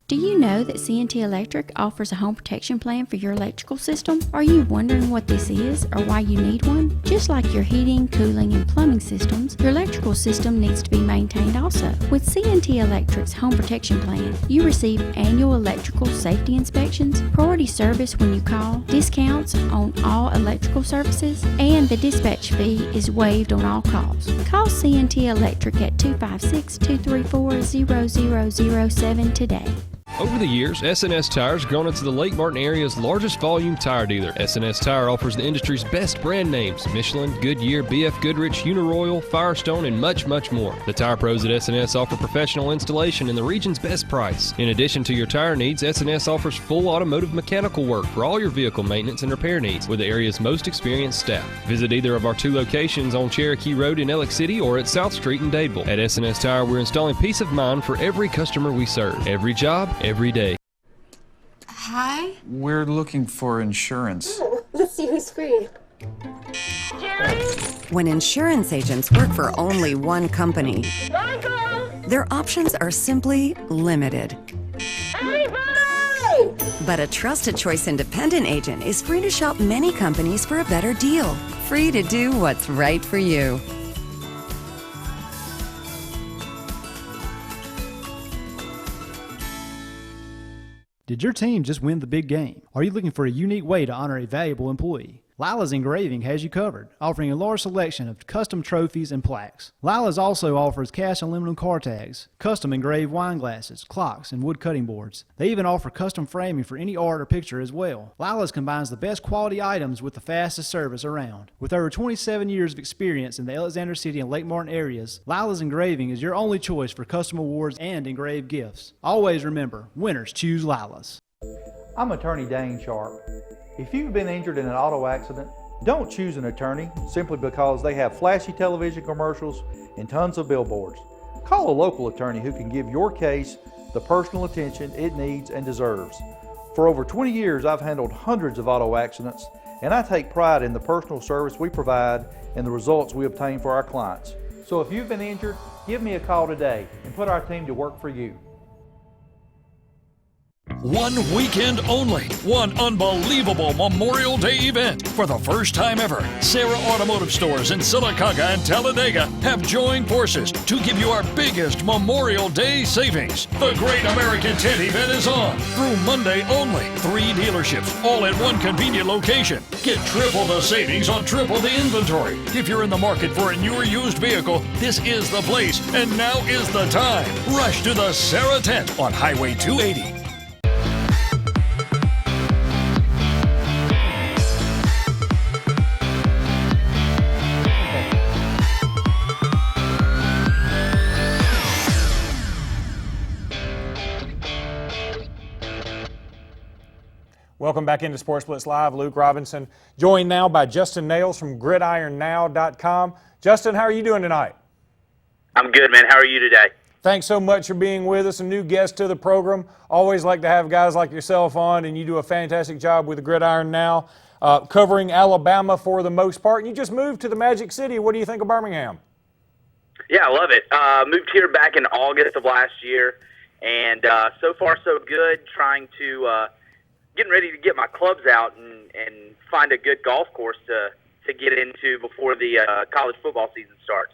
Do you know that C&T Electric offers a home protection plan for your electrical system? Are you wondering what this is or why you need one? Just like your heating, cooling, and plumbing systems, your electrical system needs to be maintained also. With C&T Electric's home protection plan, you receive annual electrical safety inspections, priority service when you call, discounts on all electrical services, and the dispatch fee is waived on all calls. Call C&T Electric at 256-234-0007 today. Over the years, S&S Tire has grown into the Lake Martin area's largest volume tire dealer. S&S Tire offers the industry's best brand names: Michelin, Goodyear, BF Goodrich, Uniroyal, Firestone, and much, much more. The tire pros at S&S offer professional installation and the region's best price. In addition to your tire needs, S&S offers full automotive mechanical work for all your vehicle maintenance and repair needs with the area's most experienced staff. Visit either of our 2 locations on Cherokee Road in Alex City or at South Street in Dadeville. At S&S Tire, we're installing peace of mind for every customer we serve. Every job, every day. Hi. We're looking for insurance. Let's see who's free. Jerry? When insurance agents work for only one company, their options are simply limited. But a Trusted Choice independent agent is free to shop many companies for a better deal. Free to do what's right for you. Did your team just win the big game? Are you looking for a unique way to honor a valuable employee? Lila's Engraving has you covered, offering a large selection of custom trophies and plaques. Lila's also offers cast aluminum car tags, custom engraved wine glasses, clocks, and wood cutting boards. They even offer custom framing for any art or picture as well. Lila's combines the best quality items with the fastest service around. With over 27 years of experience in the Alexander City and Lake Martin areas, Lila's Engraving is your only choice for custom awards and engraved gifts. Always remember, winners choose Lila's. I'm attorney Dane Sharp. If you've been injured in an auto accident, don't choose an attorney simply because they have flashy television commercials and tons of billboards. Call a local attorney who can give your case the personal attention it needs and deserves. For over 20 years, I've handled hundreds of auto accidents, and I take pride in the personal service we provide and the results we obtain for our clients. So if you've been injured, give me a call today and put our team to work for you. One weekend only, one unbelievable Memorial Day event. For the first time ever, Sarah Automotive Stores in Sylacauga and Talladega have joined forces to give you our biggest Memorial Day savings. The Great American Tent event is on through Monday only. 3 dealerships, all at one convenient location. Get triple the savings on triple the inventory. If you're in the market for a new or used vehicle, this is the place, and now is the time. Rush to the Sarah Tent on Highway 280. Welcome back into Sportz Blitz Live. Luke Robinson, joined now by Justin Nails from GridironNow.com. Justin, how are you doing tonight? I'm good, man. How are you today? Thanks so much for being with us, a new guest to the program. Always like to have guys like yourself on, and you do a fantastic job with the Gridiron Now, covering Alabama for the most part. And you just moved to the Magic City. What do you think of Birmingham? Yeah, I love it. Moved here back in August of last year, and so far so good. Trying to getting ready to get my clubs out and find a good golf course to get into before the college football season starts.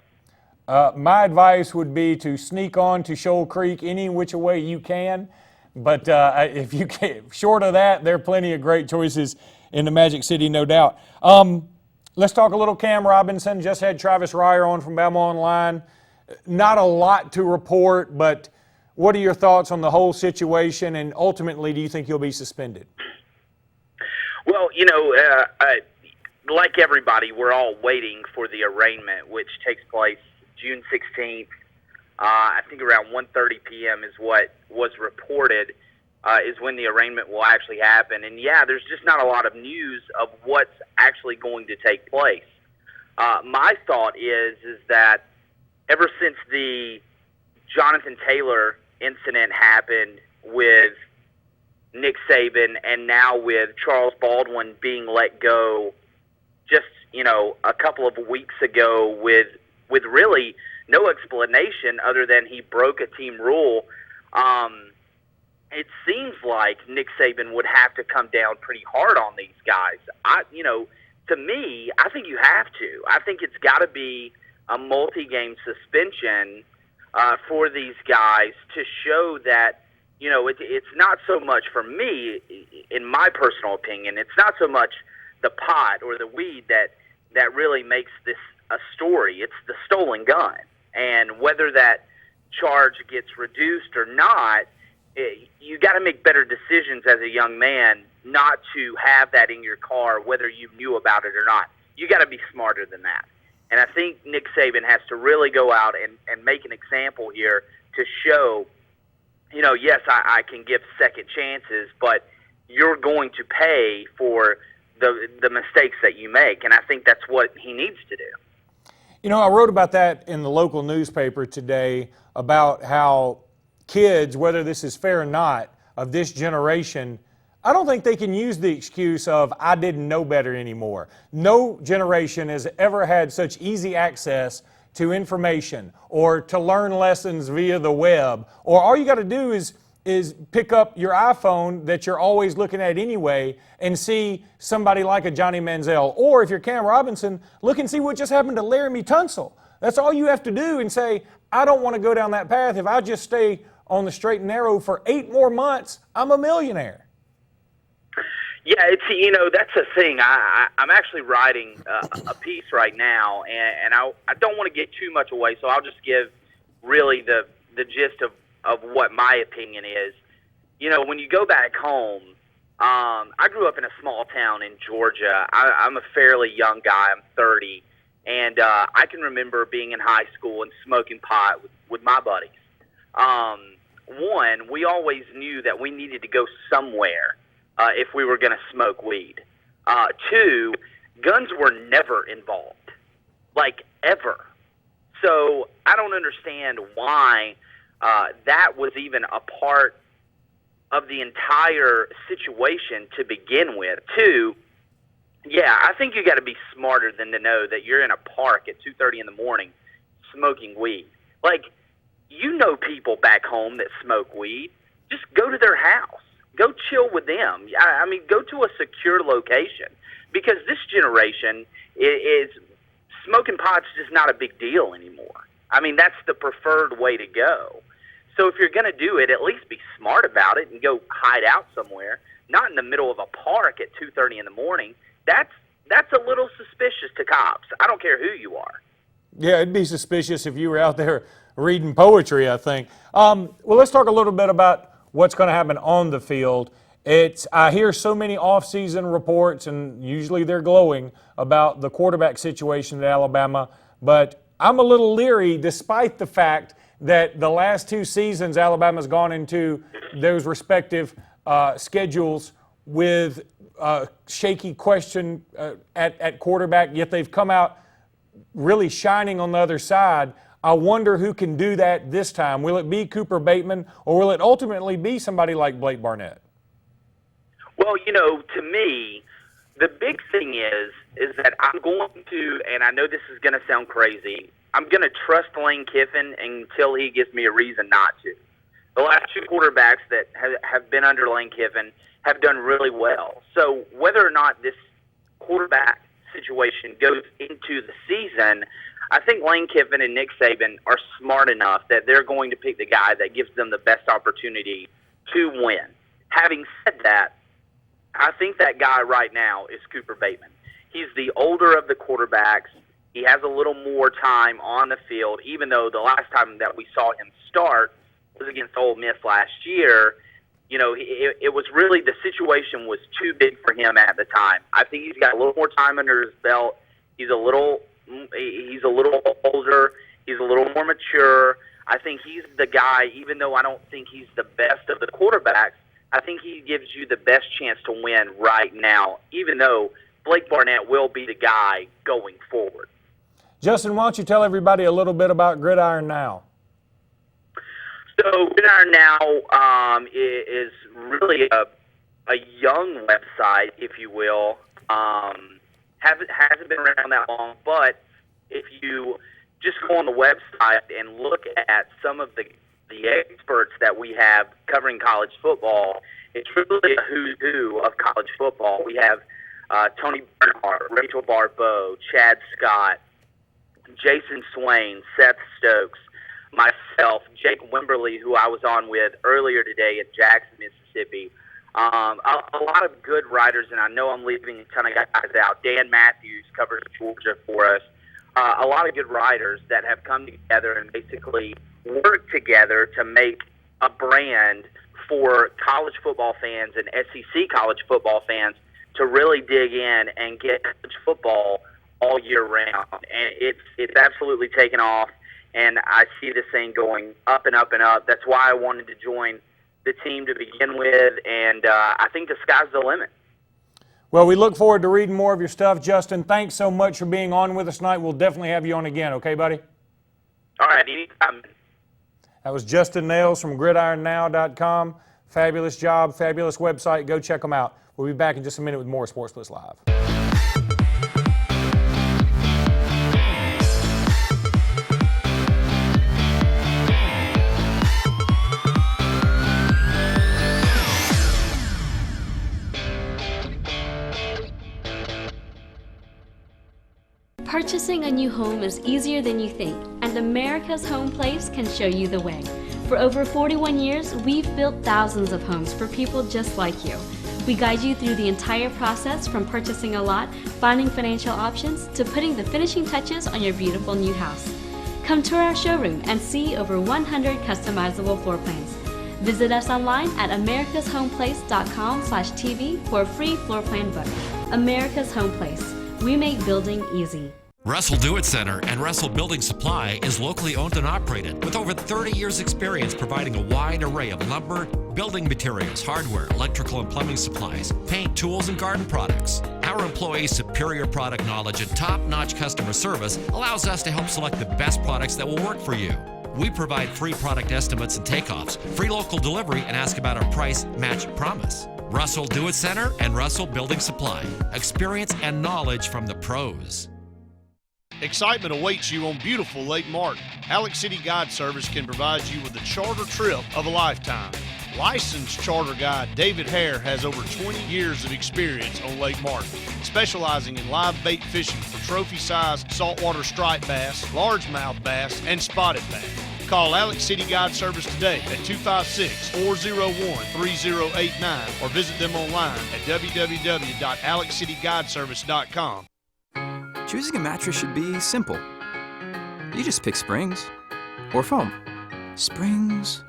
My advice would be to sneak on to Shoal Creek any which way you can, but if you can't, short of that, there are plenty of great choices in the Magic City, no doubt. Let's talk a little Cam Robinson. Just had Travis Ryer on from Bama Online. Not a lot to report, but what are your thoughts on the whole situation, and ultimately, do you think he'll be suspended? Well, you know, like everybody, we're all waiting for the arraignment, which takes place June 16th. I think around 1:30 p.m. is what was reported. is when the arraignment will actually happen. And yeah, there's just not a lot of news of what's actually going to take place. My thought is that ever since the Jonathan Taylor incident happened with Nick Saban, and now with Charles Baldwin being let go just, a couple of weeks ago with really no explanation other than he broke a team rule, it seems like Nick Saban would have to come down pretty hard on these guys. To me, I think you have to. I think it's got to be a multi-game suspension for these guys to show that, it's not so much, for me, in my personal opinion, it's not so much the pot or the weed that really makes this a story. It's the stolen gun. And whether that charge gets reduced or not, you got to make better decisions as a young man not to have that in your car, whether you knew about it or not. You got to be smarter than that. And I think Nick Saban has to really go out and make an example here to show, yes, I can give second chances, but you're going to pay for the mistakes that you make. And I think that's what he needs to do. I wrote about that in the local newspaper today about how kids, whether this is fair or not, of this generation, I don't think they can use the excuse of, I didn't know better anymore. No generation has ever had such easy access to information or to learn lessons via the web. Or all you got to do is pick up your iPhone that you're always looking at anyway and see somebody like a Johnny Manziel. Or if you're Cam Robinson, look and see what just happened to Laramie Tunsil. That's all you have to do and say, I don't want to go down that path. If I just stay on the straight and narrow for 8 more months, I'm a millionaire. Yeah, that's the thing. I'm actually writing a piece right now, and I don't want to get too much away, so I'll just give really the gist of what my opinion is. When you go back home, I grew up in a small town in Georgia. I'm a fairly young guy. I'm 30, and I can remember being in high school and smoking pot with my buddies. One, we always knew that we needed to go somewhere if we were going to smoke weed. Two, guns were never involved, like ever. So I don't understand why that was even a part of the entire situation to begin with. Two, yeah, I think you got to be smarter than to know that you're in a park at 2:30 in the morning smoking weed. Like, people back home that smoke weed. Just go to their house. Go chill with them. I mean, go to a secure location, because this generation is smoking pot's just not a big deal anymore. I mean, that's the preferred way to go. So if you're going to do it, at least be smart about it and go hide out somewhere, not in the middle of a park at 2:30 in the morning. That's a little suspicious to cops. I don't care who you are. Yeah, it'd be suspicious if you were out there reading poetry, I think. Well, let's talk a little bit about what's going to happen on the field. I hear so many off-season reports, and usually they're glowing, about the quarterback situation at Alabama, but I'm a little leery despite the fact that the last 2 seasons Alabama's gone into those respective schedules with shaky question at quarterback, yet they've come out really shining on the other side. I wonder who can do that this time. Will it be Cooper Bateman, or will it ultimately be somebody like Blake Barnett? Well, to me, the big thing is that I'm going to, and I know this is going to sound crazy, I'm going to trust Lane Kiffin until he gives me a reason not to. The last 2 quarterbacks that have been under Lane Kiffin have done really well. So whether or not this quarterback situation goes into the season, I think Lane Kiffin and Nick Saban are smart enough that they're going to pick the guy that gives them the best opportunity to win. Having said that, I think that guy right now is Cooper Bateman. He's the older of the quarterbacks. He has a little more time on the field, even though the last time that we saw him start was against Ole Miss last year. It was really, the situation was too big for him at the time. I think he's got a little more time under his belt. He's a little older. He's a little more mature. I think he's the guy, even though I don't think he's the best of the quarterbacks, I think he gives you the best chance to win right now, even though Blake Barnett will be the guy going forward. Justin, why don't you tell everybody a little bit about Gridiron Now? So Gridiron Now is really a young website, if you will. Hasn't been around that long, but if you just go on the website and look at some of the experts that we have covering college football, it's really a who's who of college football. We have Tony Bernhardt, Rachel Barbeau, Chad Scott, Jason Swain, Seth Stokes, myself, Jake Wimberly, who I was on with earlier today in Jackson, Mississippi. A lot of good writers, and I know I'm leaving a ton of guys out. Dan Matthews covers Georgia for us. A lot of good writers that have come together and basically worked together to make a brand for college football fans and SEC college football fans to really dig in and get college football all year round. And it's absolutely taken off, and I see this thing going up and up and up. That's why I wanted to join the team to begin with, and I think the sky's the limit. Well, we look forward to reading more of your stuff, Justin. Thanks so much for being on with us tonight. We'll definitely have you on again, okay, buddy? All right, anytime. That was Justin Nails from gridironnow.com. Fabulous job, fabulous website. Go check them out. We'll be back in just a minute with more Sportz Blitz Live. Purchasing a new home is easier than you think, and America's Home Place can show you the way. For over 41 years, we've built thousands of homes for people just like you. We guide you through the entire process, from purchasing a lot, finding financial options, to putting the finishing touches on your beautiful new house. Come tour our showroom and see over 100 customizable floor plans. Visit us online at americashomeplace.com/TV for a free floor plan book. America's Home Place. We make building easy. Russell Do-It Center and Russell Building Supply is locally owned and operated with over 30 years experience providing a wide array of lumber, building materials, hardware, electrical and plumbing supplies, paint, tools, and garden products. Our employees' superior product knowledge and top-notch customer service allows us to help select the best products that will work for you. We provide free product estimates and takeoffs, free local delivery, and ask about our price match promise. Russell Do-It Center and Russell Building Supply. Experience and knowledge from the pros. Excitement awaits you on beautiful Lake Martin. Alex City Guide Service can provide you with a charter trip of a lifetime. Licensed charter guide David Hare has over 20 years of experience on Lake Martin, specializing in live bait fishing for trophy-sized saltwater striped bass, largemouth bass, and spotted bass. Call Alex City Guide Service today at 256-401-3089 or visit them online at www.alexcityguideservice.com. Choosing a mattress should be simple. You just pick springs or foam. Springs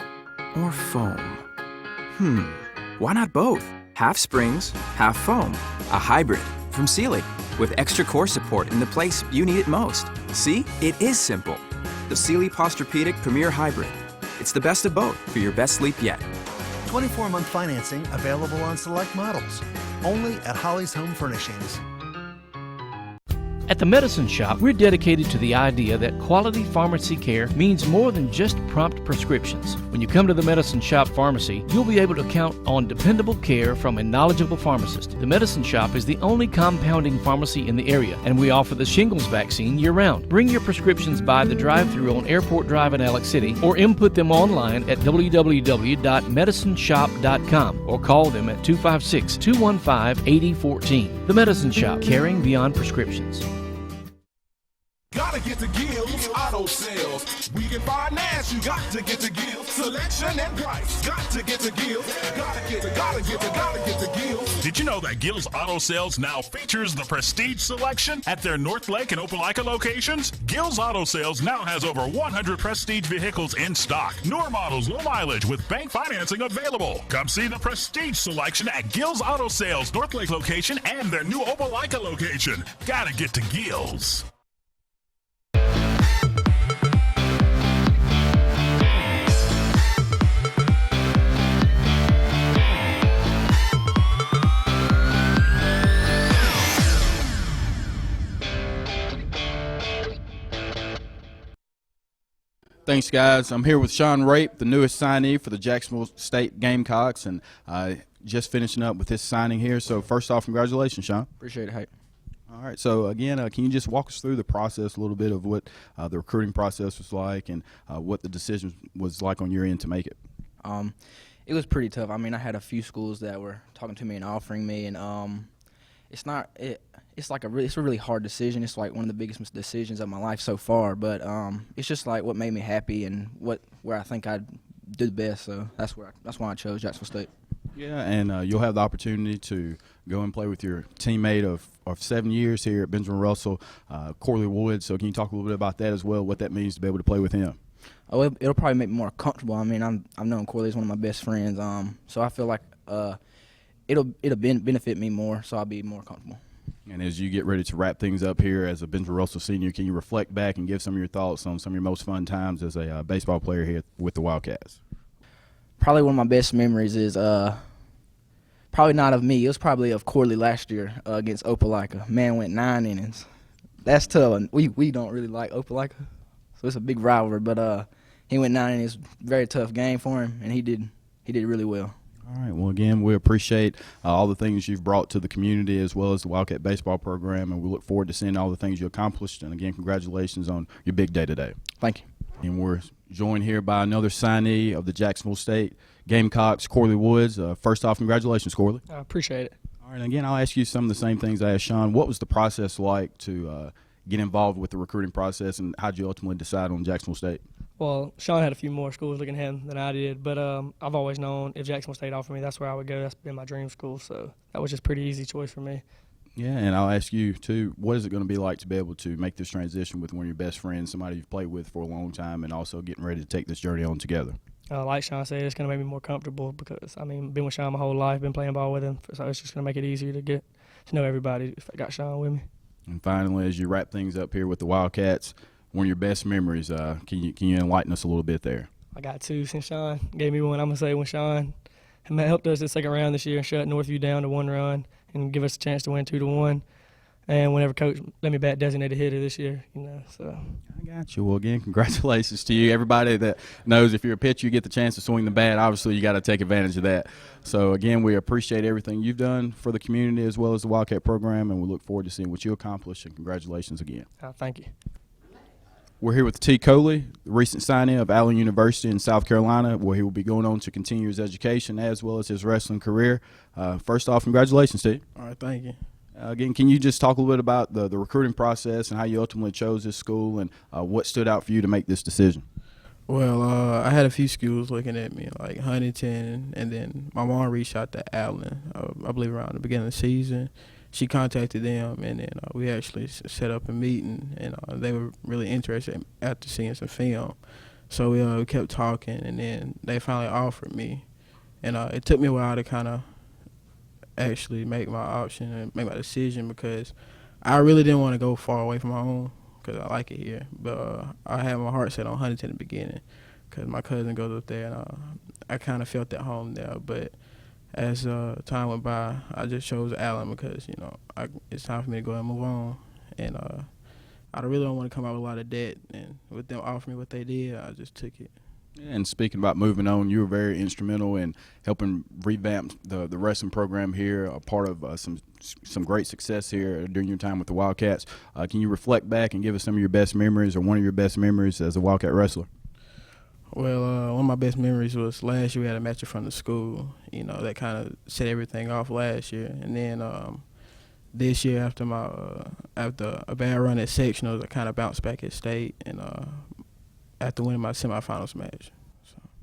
or foam? Why not both? Half springs, half foam. A hybrid from Sealy with extra core support in the place you need it most. See? It is simple. The Sealy Posturepedic Premier Hybrid. It's the best of both for your best sleep yet. 24-month financing available on select models. Only at Holly's Home Furnishings. At the Medicine Shop, we're dedicated to the idea that quality pharmacy care means more than just prompt prescriptions. When you come to the Medicine Shop Pharmacy, you'll be able to count on dependable care from a knowledgeable pharmacist. The Medicine Shop is the only compounding pharmacy in the area, and we offer the shingles vaccine year-round. Bring your prescriptions by the drive-thru on Airport Drive in Alex City, or input them online at www.medicineshop.com, or call them at 256-215-8014. The Medicine Shop, caring beyond prescriptions. Gotta get to Gill's Auto Sales. We can finance, you got to get to Gill's. Selection and price, got to get to Gill's. Gotta get to Gill's. Did you know that Gill's Auto Sales now features the Prestige Selection at their North Lake and Opelika locations? Gill's Auto Sales now has over 100 Prestige vehicles in stock. Newer models, low mileage with bank financing available. Come see the Prestige Selection at Gill's Auto Sales North Lake location and their new Opelika location. Gotta get to Gill's. Thanks, guys. I'm here with Sean Rape, the newest signee for the Jacksonville State Gamecocks, and just finishing up with this signing here. So first off, congratulations, Sean. Appreciate it. Hey. All right. So again, can you just walk us through the process a little bit of what the recruiting process was like and what the decision was like on your end to make it? It was pretty tough. I mean, I had a few schools that were talking to me and offering me, and it's a really hard decision. It's like one of the biggest decisions of my life so far. But it's just like what made me happy and where I think I'd do the best. So that's why I chose Jacksonville State. Yeah, and you'll have the opportunity to go and play with your teammate of 7 years here at Benjamin Russell, Corley Woods. So can you talk a little bit about that as well, what that means to be able to play with him? Oh, it'll probably make me more comfortable. I mean, I've known Corley as one of my best friends, so I feel like it'll benefit me more, so I'll be more comfortable. And as you get ready to wrap things up here as a Benjamin Russell senior, can you reflect back and give some of your thoughts on some of your most fun times as a baseball player here with the Wildcats? Probably one of my best memories is probably not of me. It was probably of Corley last year against Opelika. Man went 9 innings. That's tough. We don't really like Opelika, so it's a big rivalry. But he went 9 innings. Very tough game for him, and he did really well. All right. Well, again, we appreciate all the things you've brought to the community as well as the Wildcat baseball program, and we look forward to seeing all the things you accomplished. And, again, congratulations on your big day today. Thank you. And we're joined here by another signee of the Jacksonville State Gamecocks, Corley Woods. First off, congratulations, Corley. I appreciate it. All right. And, again, I'll ask you some of the same things I asked Sean. What was the process like to get involved with the recruiting process, and how did you ultimately decide on Jacksonville State? Well, Sean had a few more schools looking at him than I did, but I've always known if Jacksonville State offered me, that's where I would go. That's been my dream school, so that was just a pretty easy choice for me. Yeah, and I'll ask you, too, what is it going to be like to be able to make this transition with one of your best friends, somebody you've played with for a long time, and also getting ready to take this journey on together? Like Sean said, it's going to make me more comfortable because, I mean, been with Sean my whole life, been playing ball with him, so it's just going to make it easier to get to know everybody if I got Sean with me. And finally, as you wrap things up here with the Wildcats, one of your best memories, can you enlighten us a little bit there? I got 2 since Sean gave me one. I'm going to say when Sean helped us in the second round this year and shut Northview down to 1 run and give us a chance to win 2-1. And whenever Coach let me bat designated hitter this year, so. I got you. Well, again, congratulations to you. Everybody that knows if you're a pitcher, you get the chance to swing the bat. Obviously, you got to take advantage of that. So, again, we appreciate everything you've done for the community as well as the Wildcat program, and we look forward to seeing what you accomplish, and congratulations again. Thank you. We're here with T. Coley, the recent signing of Allen University in South Carolina, where he will be going on to continue his education as well as his wrestling career. First off, congratulations, T. All right, thank you. Again, can you just talk a little bit about the recruiting process and how you ultimately chose this school and what stood out for you to make this decision? Well, I had a few schools looking at me, like Huntington, and then my mom reached out to Allen, I believe around the beginning of the season. She contacted them, and then we actually set up a meeting, and they were really interested after seeing some film. So we kept talking, and then they finally offered me. And it took me a while to kind of actually make my option and make my decision because I really didn't want to go far away from my home because I like it here. But I had my heart set on Huntington in the beginning because my cousin goes up there, and I kind of felt at home there. But as time went by, I just chose Allen because, it's time for me to go and move on. And I really don't want to come out with a lot of debt. And with them offering me what they did, I just took it. And speaking about moving on, you were very instrumental in helping revamp the wrestling program here, a part of some great success here during your time with the Wildcats. Can you reflect back and give us some of your best memories or one of your best memories as a Wildcat wrestler? Well, one of my best memories was last year we had a match in front of the school. That kind of set everything off last year. And then this year after a bad run at sectionals, I kind of bounced back at state and after winning my semifinals match.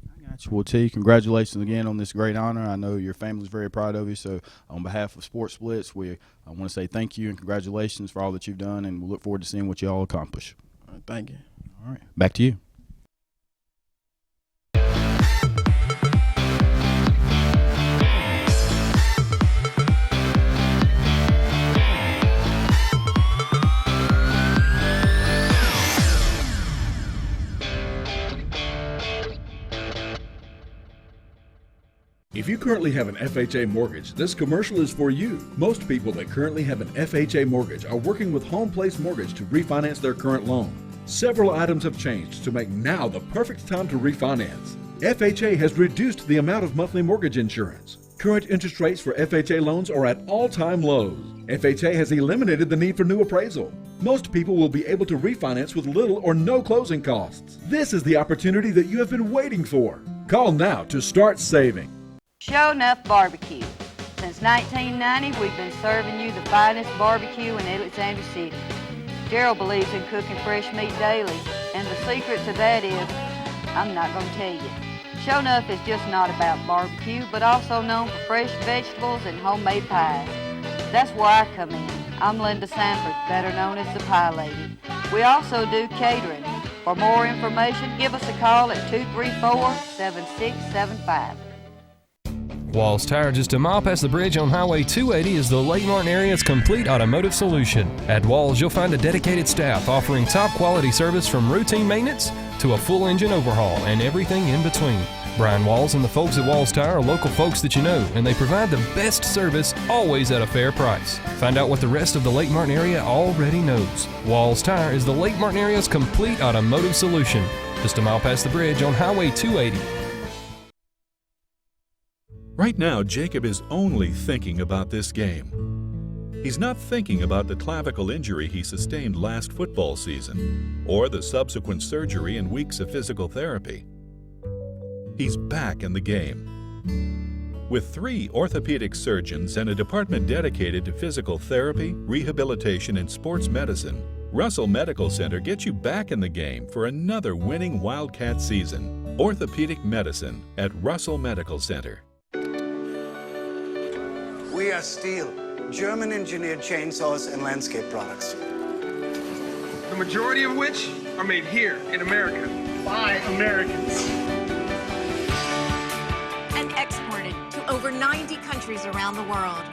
I got you. Well, T, congratulations again on this great honor. I know your family's very proud of you. So on behalf of Sportz Blitz, I want to say thank you and congratulations for all that you've done, and we look forward to seeing what you all accomplish. All right, thank you. All right, back to you. If you currently have an FHA mortgage, this commercial is for you. Most people that currently have an FHA mortgage are working with Home Place Mortgage to refinance their current loan. Several items have changed to make now the perfect time to refinance. FHA has reduced the amount of monthly mortgage insurance. Current interest rates for FHA loans are at all-time lows. FHA has eliminated the need for new appraisal. Most people will be able to refinance with little or no closing costs. This is the opportunity that you have been waiting for. Call now to start saving. Show Enough Barbecue. Since 1990, we've been serving you the finest barbecue in Alexander City. Gerald believes in cooking fresh meat daily, and the secret to that is, I'm not going to tell you. Show Enough is just not about barbecue, but also known for fresh vegetables and homemade pies. That's where I come in. I'm Linda Sanford, better known as the Pie Lady. We also do catering. For more information, give us a call at 234-7675. Walls Tire, just a mile past the bridge on Highway 280, is the Lake Martin area's complete automotive solution. At Walls, you'll find a dedicated staff offering top quality service from routine maintenance to a full engine overhaul and everything in between. Brian Walls and the folks at Walls Tire are local folks that you know, and they provide the best service always at a fair price. Find out what the rest of the Lake Martin area already knows. Walls Tire is the Lake Martin area's complete automotive solution. Just a mile past the bridge on Highway 280. Right now, Jacob is only thinking about this game. He's not thinking about the clavicle injury he sustained last football season, or the subsequent surgery and weeks of physical therapy. He's back in the game. With 3 orthopedic surgeons and a department dedicated to physical therapy, rehabilitation, and sports medicine, Russell Medical Center gets you back in the game for another winning Wildcat season. Orthopedic medicine at Russell Medical Center. We are Steel, German-engineered chainsaws and landscape products. The majority of which are made here in America by Americans. And exported to over 90 countries around the world.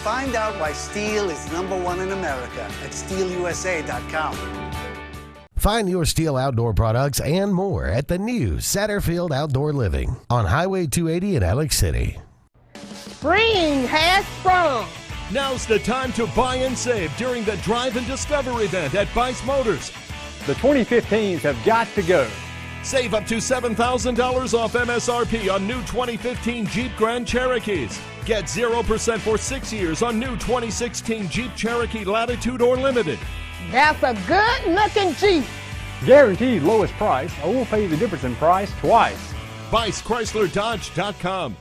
Find out why Steel is #1 in America at steelusa.com. Find your Steel outdoor products and more at the new Satterfield Outdoor Living on Highway 280 in Alex City. Spring has sprung. Now's the time to buy and save during the Drive and Discover event at Bice Motors. The 2015s have got to go. Save up to $7,000 off MSRP on new 2015 Jeep Grand Cherokees. Get 0% for 6 years on new 2016 Jeep Cherokee Latitude or Limited. That's a good-looking Jeep. Guaranteed lowest price, or we'll pay you the difference in price twice. BiceChryslerDodge.com.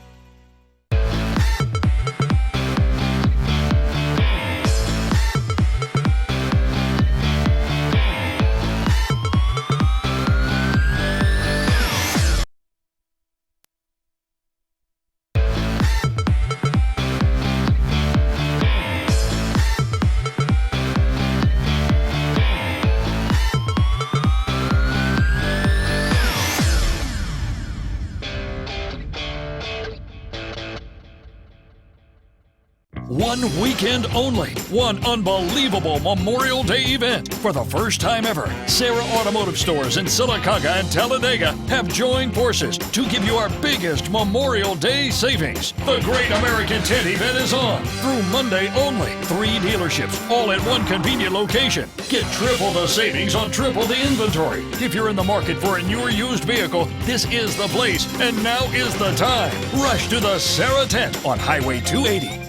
One weekend only, one unbelievable Memorial Day event. For the first time ever, Sarah Automotive Stores in Sylacauga and Talladega have joined forces to give you our biggest Memorial Day savings. The Great American Tent event is on through Monday only. 3 dealerships, all at one convenient location. Get triple the savings on triple the inventory. If you're in the market for a new or used vehicle, this is the place, and now is the time. Rush to the Sarah Tent on Highway 280.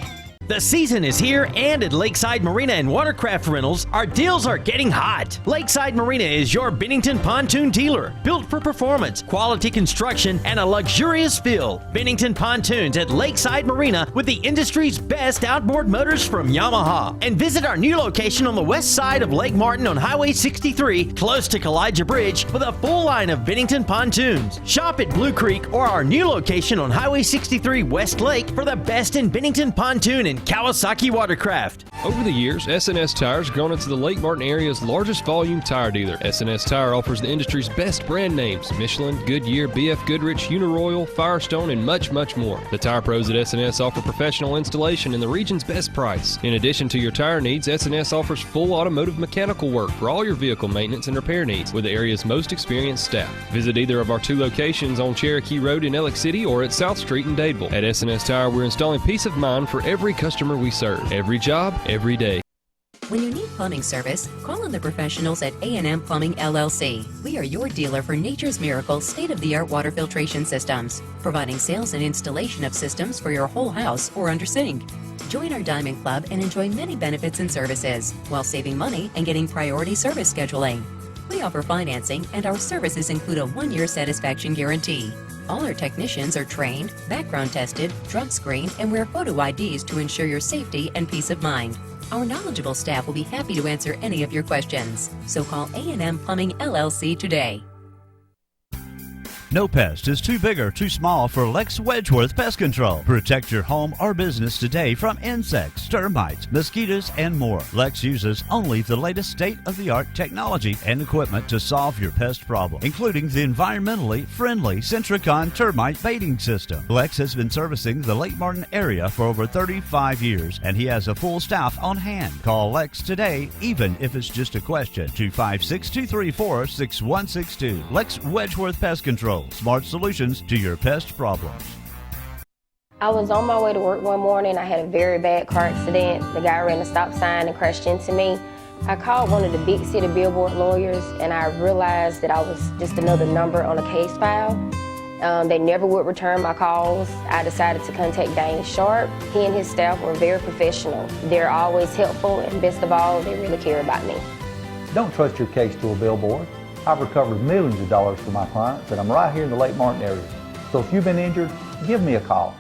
The season is here, and at Lakeside Marina and Watercraft Rentals, our deals are getting hot. Lakeside Marina is your Bennington pontoon dealer, built for performance, quality construction, and a luxurious feel. Bennington Pontoons at Lakeside Marina with the industry's best outboard motors from Yamaha. And visit our new location on the west side of Lake Martin on Highway 63, close to Kowaliga Bridge, with a full line of Bennington pontoons. Shop at Blue Creek or our new location on Highway 63 West Lake for the best in Bennington pontoon and Kawasaki watercraft. Over the years, S&S Tires grown into the Lake Martin area's largest volume tire dealer. S&S Tire offers the industry's best brand names: Michelin, Goodyear, BF Goodrich, Uniroyal, Firestone, and much, much more. The tire pros at S&S offer professional installation and the region's best price. In addition to your tire needs, S&S offers full automotive mechanical work for all your vehicle maintenance and repair needs with the area's most experienced staff. Visit either of our 2 locations on Cherokee Road in Ellick City or at South Street in Dadeville. At S&S Tire, we're installing peace of mind for every customer we serve. Every job, every day. When you need plumbing service, call on the professionals at A&M Plumbing LLC. We are your dealer for Nature's Miracle state-of-the-art water filtration systems, providing sales and installation of systems for your whole house or under sink. Join our Diamond Club and enjoy many benefits and services while saving money and getting priority service scheduling. We offer financing, and our services include a 1-year satisfaction guarantee. All our technicians are trained, background tested, drug screened, and wear photo IDs to ensure your safety and peace of mind. Our knowledgeable staff will be happy to answer any of your questions. So call A&M Plumbing LLC today. No pest is too big or too small for Lex Wedgeworth Pest Control. Protect your home or business today from insects, termites, mosquitoes, and more. Lex uses only the latest state-of-the-art technology and equipment to solve your pest problem, including the environmentally friendly Centricon termite baiting system. Lex has been servicing the Lake Martin area for over 35 years, and he has a full staff on hand. Call Lex today, even if it's just a question. 256-234-6162. Lex Wedgeworth Pest Control. Smart solutions to your pest problems. I was on my way to work one morning. I had a very bad car accident. The guy ran a stop sign and crashed into me. I called one of the big city billboard lawyers, and I realized that I was just another number on a case file. They never would return my calls. I decided to contact Dane Sharp. He and his staff were very professional. They're always helpful, and best of all, they really care about me. Don't trust your case to a billboard. I've recovered millions of dollars for my clients, and I'm right here in the Lake Martin area. So if you've been injured, give me a call.